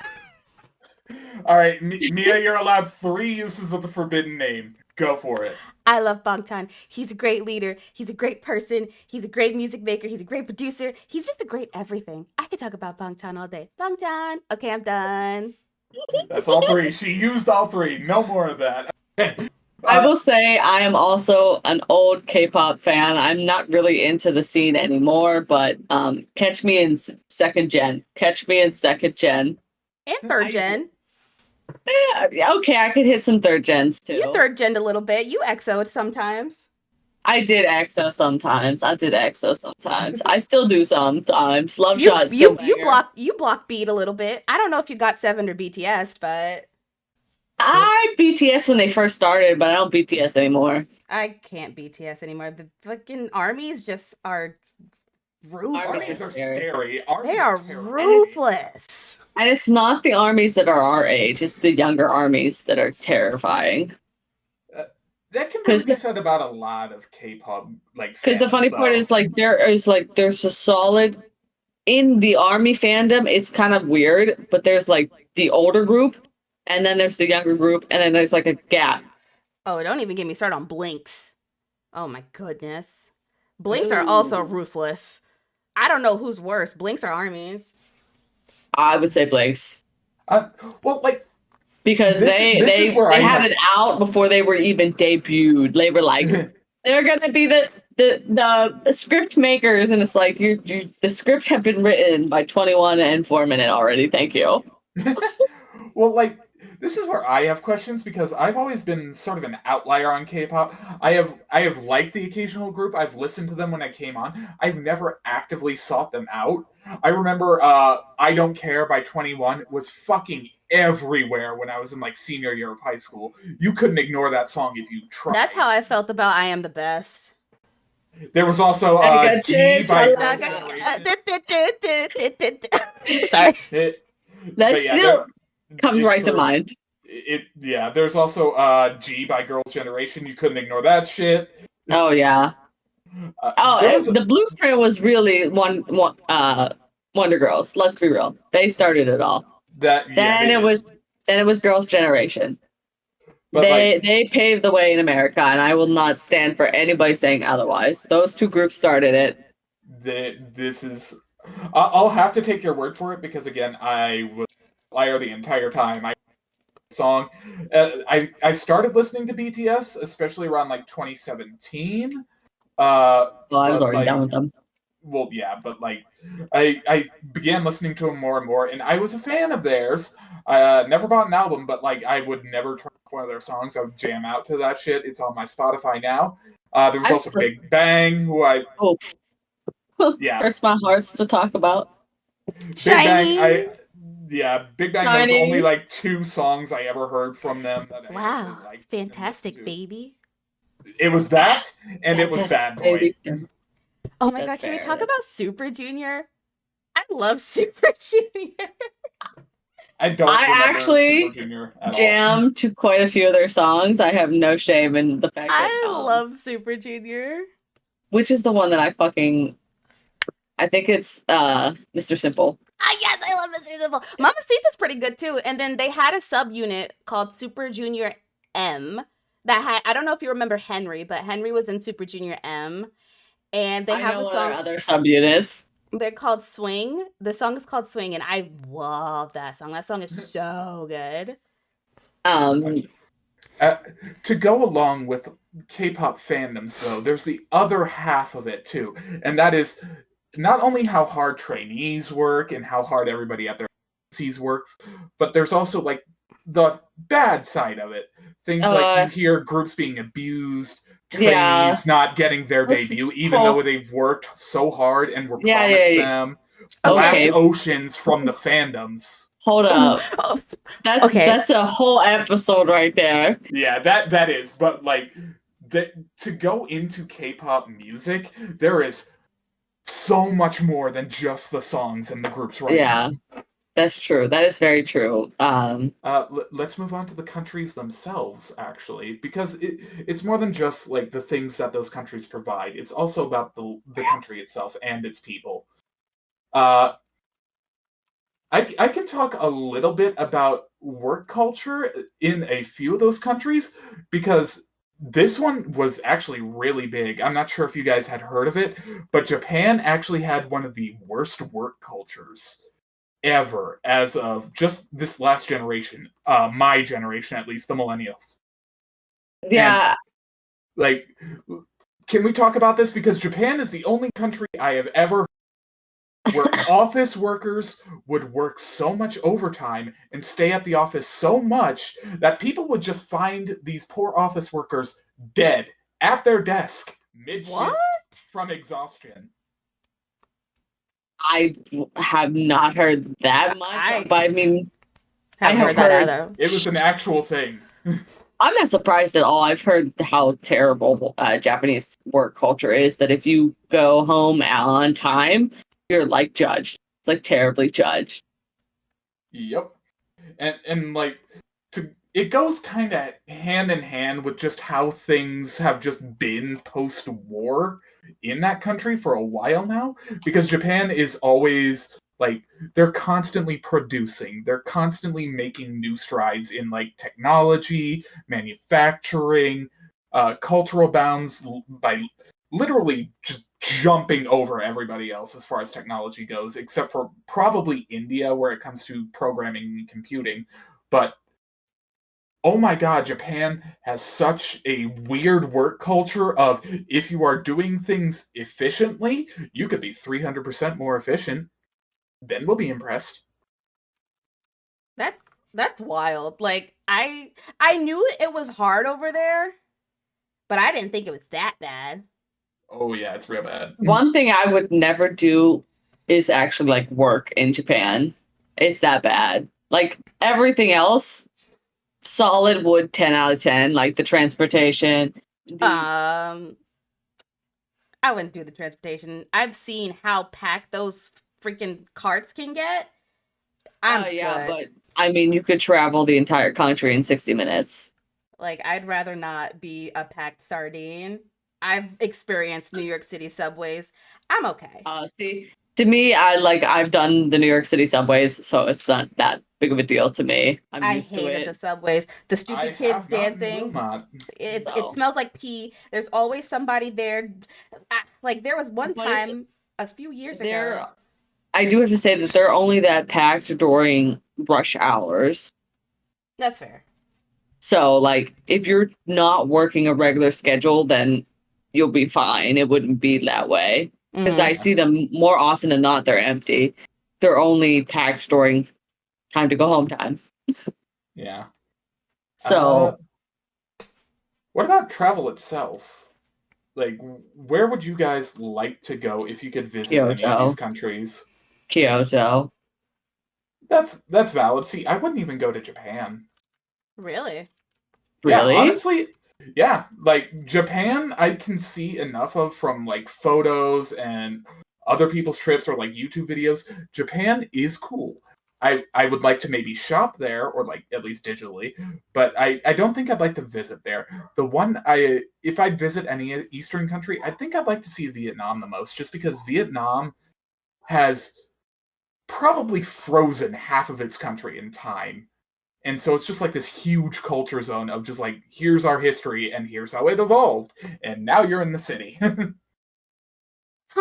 All right, Mia, you're allowed 3 uses of the forbidden name. Go for it. I love Bangchan. He's a great leader. He's a great person. He's a great music maker. He's a great producer. He's just a great everything. I could talk about Bangchan all day. Bangchan. Okay, I'm done. That's all 3. She used all 3. No more of that. I will say I am also an old K-pop fan. I'm not really into the scene anymore, but catch me in second gen. Catch me in second gen. And third gen. Yeah, okay, I could hit some third gens too. You third gen a little bit. You exoed sometimes. I did EXO sometimes. I still do sometimes. Love Shot still You block beat a little bit. I don't know if you got 7 or BTS, but I BTS when they first started, but I don't BTS anymore. I can't BTS anymore. The fucking armies just are ruthless. Armies are scary. They are ruthless. And it's not the armies that are our age, it's the younger armies that are terrifying. That can really be said about a lot of K-pop, because the funny part is there's a solid in the army fandom. It's kind of weird, but there's the older group, and then there's the younger group, and then there's a gap. Oh, don't even get me started on Blinks. Oh my goodness, Blinks are also ruthless. I don't know who's worse, Blinks or armies. I would say Blinks. Because they had it out before they were even debuted. They were like, they're gonna be the script makers, and it's like the script have been written by 21 and 4 Minute already. Thank you. This is where I have questions because I've always been sort of an outlier on K-pop. I have liked the occasional group. I've listened to them when I came on. I've never actively sought them out. I remember I Don't Care by 21 was fucking everywhere when I was in senior year of high school. You couldn't ignore that song if you tried. That's how I felt about I Am the Best. There was also G by Sorry. That still comes right to mind. Yeah, there's also G by Girls' Generation. You couldn't ignore that shit. Oh yeah. There was The blueprint was really Wonder Girls. Let's be real. They started it all. that. Yeah, Then they it did. was Girls' Generation. But like, They paved the way in America, and I will not stand for anybody saying otherwise. Those two groups started it. this is. I'll have to take your word for it because again, I was liar the entire time. Song. I started listening to BTS, especially around like 2017. Well, I was But already like, done with them. well, yeah, but like, I began listening to them more and more, and I was a fan of theirs. I never bought an album, but like, I would never turn off one of their songs. I would jam out to that shit. It's on my Spotify now. There was also Big Bang, who Oh, yeah, hurts my hearts to talk about. Big Bang. Shiny. Big Bang. There was only like 2 songs I ever heard from them that I Wow, actually liked. fantastic, baby. It was that, and it was Bad Boy. Oh my That's god, can we fair. talk about Super Junior? I love Super Junior. I don't I remember actually Super Junior at all. jam to quite a few of their songs. I have no shame in the fact that I love Super Junior. which is the one that I think it's Mr. Simple. Ah, yes, I love Mr. Simple. Mamacita's pretty good too. And then they had a subunit called Super Junior M that had, I don't know if you remember Henry, but Henry was in Super Junior M. And they have a song. Other subunits. They're called Swing. The song is called Swing, and I love that song. That song is so good. To go along with K-pop fandoms, though, there's the other half of it too, and that is not only how hard trainees work and how hard everybody at their agencies works, but there's also like the bad side of it. Things like you hear groups being abused, trainees not getting their debut, even though they've worked so hard and were promised them. Black oceans from the fandoms. Hold up. That's a whole episode right there. Yeah, that is. But like, to go into K-pop music, there is so much more than just the songs and the groups right now. That's true. That is very true. Let's move on to the countries themselves, actually, because it's more than just like the things that those countries provide. It's also about the country itself and its people. I can talk a little bit about work culture in a few of those countries, because this one was actually really big. I'm not sure if you guys had heard of it, but Japan actually had one of the worst work cultures ever as of just this last generation. My generation, at least, the millennials. Yeah. And, like, can we talk about this? Because Japan is the only country I have ever where office workers would work so much overtime and stay at the office so much that people would just find these poor office workers dead at their desk mid-shift from exhaustion. I have not heard that much, but I mean, I haven't heard that either. It was an actual thing. I'm not surprised at all. I've heard how terrible Japanese work culture is, that if you go home on time, you're like judged. It's like terribly judged. Yep. And like, it goes kind of hand in hand with just how things have just been post-war in that country for a while now, because Japan is always like, they're constantly producing, they're constantly making new strides in like technology, manufacturing, cultural bounds by literally just jumping over everybody else as far as technology goes, except for probably India where it comes to programming and computing. But oh my god, Japan has such a weird work culture of, if you are doing things efficiently, you could be 300% more efficient. Then we'll be impressed. That's wild. Like, I knew it was hard over there, but I didn't think it was that bad. Oh yeah, it's real bad. One thing I would never do is actually like work in Japan. It's that bad. Like everything else, solid wood 10 out of 10. Like the transportation. I wouldn't do the transportation. I've seen how packed those freaking carts can get. I'm good. But I mean, you could travel the entire country in 60 minutes. Like, I'd rather not be a packed sardine. I've experienced New York City subways. I'm okay. See, to me, I've done the New York City subways, so it's not that big of a deal to me. I'm I used to hated it. the subways. The I stupid kids have not and will dancing. not. It So, smells like pee. There's always somebody there. Like, there was one But it's- time a few years they're, ago. I do have to say that they're only that packed during rush hours. That's fair. So, like, if you're not working a regular schedule, then you'll be fine. It wouldn't be that way. Because I Mhm. see them more often than not, they're empty. They're only packed during time to go home time. Yeah. So, What about travel itself? Like, where would you guys like to go if you could visit any of Kyoto. these countries? Kyoto. That's valid. See, I wouldn't even go to Japan. Really? Really? Yeah, honestly, yeah. Like Japan, I can see enough of from like photos and other people's trips or like YouTube videos. Japan is cool. I would like to maybe shop there or like at least digitally, but I don't think I'd like to visit there. The one if I'd visit any Eastern country, I think I'd like to see Vietnam the most, just because Vietnam has probably frozen half of its country in time. And so it's just like this huge culture zone of just like, here's our history and here's how it evolved. And now you're in the city.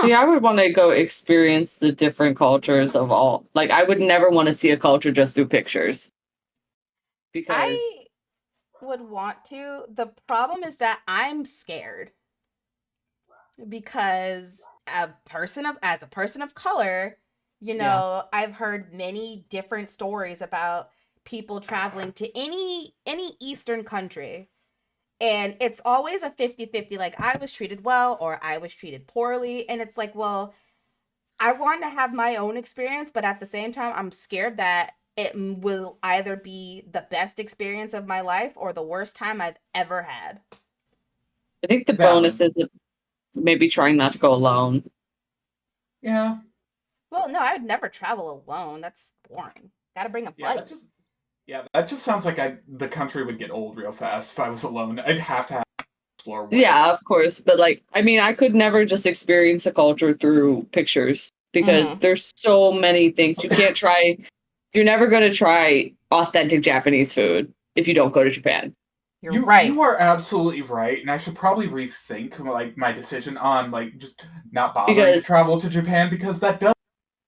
See, I would want to go experience the different cultures of all. Like, I would never want to see a culture just through pictures. Because I would want to. The problem is that I'm scared because as a person of color, I've heard many different stories about people traveling to any Eastern country. And it's always a 50-50, like I was treated well or I was treated poorly. And it's like, well, I want to have my own experience, but at the same time, I'm scared that it will either be the best experience of my life or the worst time I've ever had. I think the Valid. bonus is that maybe trying not to go alone. Yeah. Well, no, I would never travel alone. That's boring. Gotta bring a buddy. That just sounds like the country would get old real fast if I was alone. I'd have to explore. Yeah, of course. But like, I mean, I could never just experience a culture through pictures because there's so many things you can't try. You're never going to try authentic Japanese food if you don't go to Japan. You're right. You are absolutely right, and I should probably rethink like my decision on like just not bothering to travel to Japan, because that does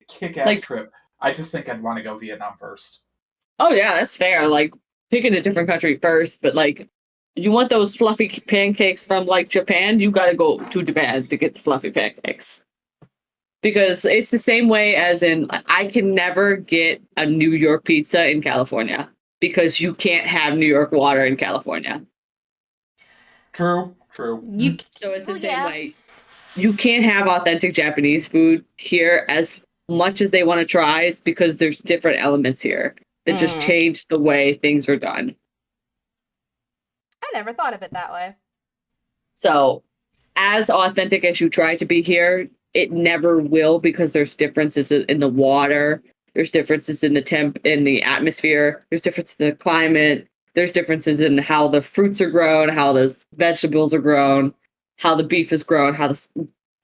kick-ass trip. I just think I'd want to go Vietnam first. Oh yeah, that's fair. Like picking a different country first, but like you want those fluffy pancakes from like Japan, you got to go to Japan to get the fluffy pancakes. Because it's the same way as in I can never get a New York pizza in California because you can't have New York water in California. True. So it's the same way. You can't have authentic Japanese food here as much as they want to try. It's because there's different elements here that just change the way things are done. I never thought of it that way. So, as authentic as you try to be here, it never will, because there's differences in the water, there's differences in the atmosphere, there's differences in the climate, there's differences in how the fruits are grown, how the vegetables are grown, how the beef is grown,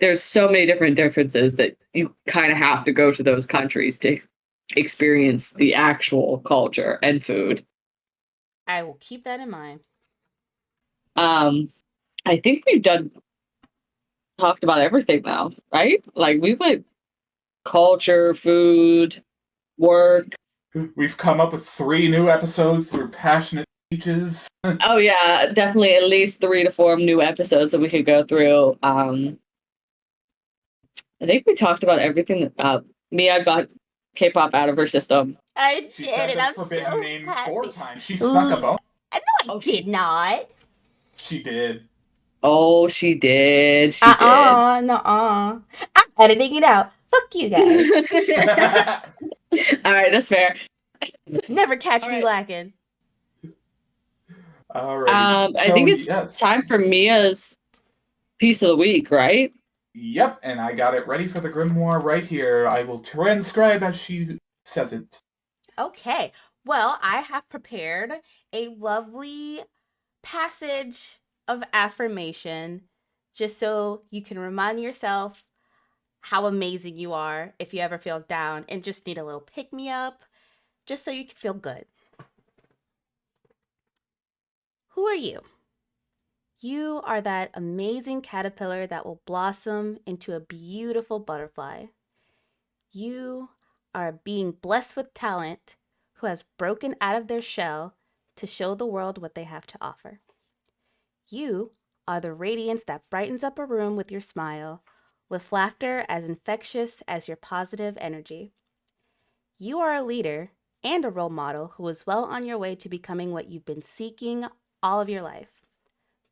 there's so many different differences that you kind of have to go to those countries to experience the actual culture and food. I will keep that in mind. I think we've talked about everything now, right? Like we've like culture, food, work. We've come up with 3 new episodes through passionate speeches. Oh yeah, definitely at least 3 to 4 new episodes that we could go through. I think we talked about everything that Mia got K-pop out of her system. I did, she said and the I'm forbidden so name happy. 4 times. She snuck a bone. No, I did not. She did. Oh, she did. She did. Nuh-uh. I'm editing it out. Fuck you guys. All right, that's fair. Never catch me lacking. All right. I think it's time for Mia's piece of the week, right? Yep, and I got it ready for the grimoire right here. I will transcribe as she says it. Okay. Well, I have prepared a lovely passage of affirmation just so you can remind yourself how amazing you are if you ever feel down and just need a little pick me up, just so you can feel good. Who are you? You are that amazing caterpillar that will blossom into a beautiful butterfly. You are being blessed with talent who has broken out of their shell to show the world what they have to offer. You are the radiance that brightens up a room with your smile, with laughter as infectious as your positive energy. You are a leader and a role model who is well on your way to becoming what you've been seeking all of your life.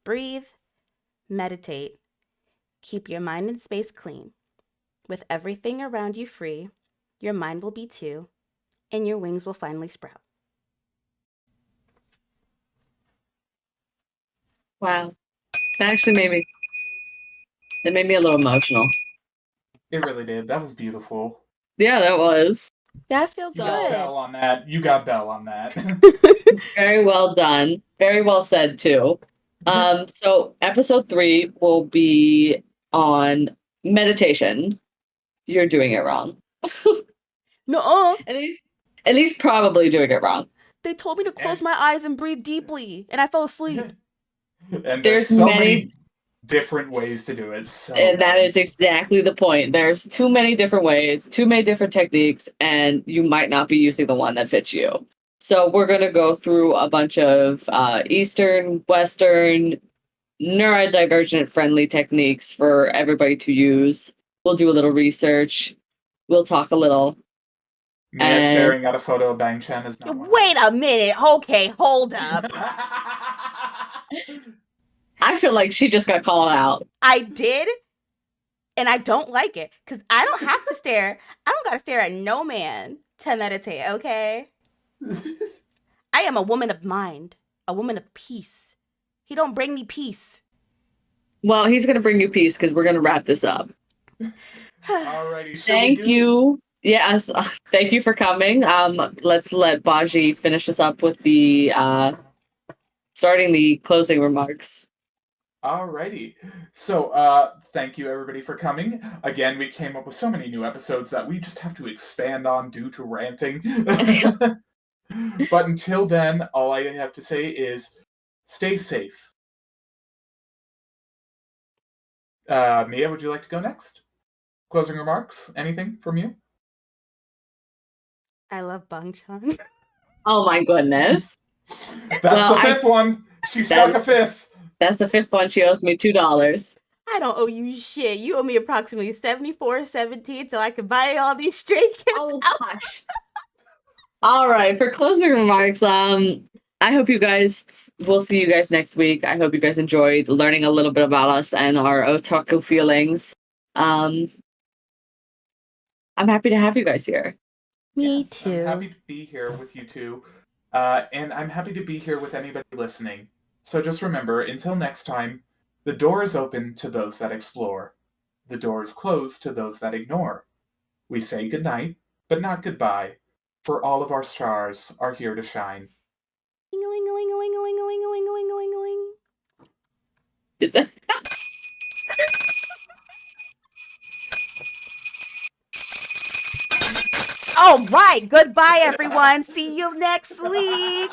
Breathe, meditate, keep your mind and space clean. With everything around you free, your mind will be too, and your wings will finally sprout. Wow. That actually made me a little emotional. It really did. That was beautiful. Yeah, that was. That feels You got good. Bell on that. You got Bell on that. Very well done. Very well said too. So episode 3 will be on meditation. You're doing it wrong. No, At least probably doing it wrong. they told me to close my eyes and breathe deeply, and I fell asleep. And There's so many different ways to do it. So and that many. is exactly the point. There's too many different ways, too many different techniques, and you might not be using the one that fits you. So we're going to go through a bunch of Eastern, Western, neurodivergent friendly techniques for everybody to use. We'll do a little research. We'll talk a little. Mia staring at a photo of Bang Chen is not one of Wait a minute. Okay, hold up. them. I feel like she just got called out. I did, and I don't like it, because I don't have to stare. I don't got to stare at no man to meditate, okay? I am a woman of mind, a woman of peace. He don't bring me peace. Well, he's going to bring you peace because we're going to wrap this up. Alrighty, Thank you. Yes, thank you for coming. Let's let Baji finish us up with the starting the closing remarks. Alrighty. So, thank you everybody for coming. Again, we came up with so many new episodes that we just have to expand on due to ranting. But until then, all I have to say is stay safe. Mia, would you like to go next? Closing remarks? Anything from you? I love Bang Chan. Oh my goodness. That's the fifth one. She stuck a fifth. That's the fifth one. She owes me $2. I don't owe you shit. You owe me approximately $74.17 so I can buy all these stray cats. Oh, hush. All right, for closing remarks, I hope you guys, we'll see you guys next week. I hope you guys enjoyed learning a little bit about us and our otaku feelings. I'm happy to have you guys here. Me too. I'm happy to be here with you two. And I'm happy to be here with anybody listening. So just remember, until next time, the door is open to those that explore. The door is closed to those that ignore. We say goodnight, but not goodbye, for all of our stars are here to shine. Is that? All right. Goodbye, everyone. See you next week.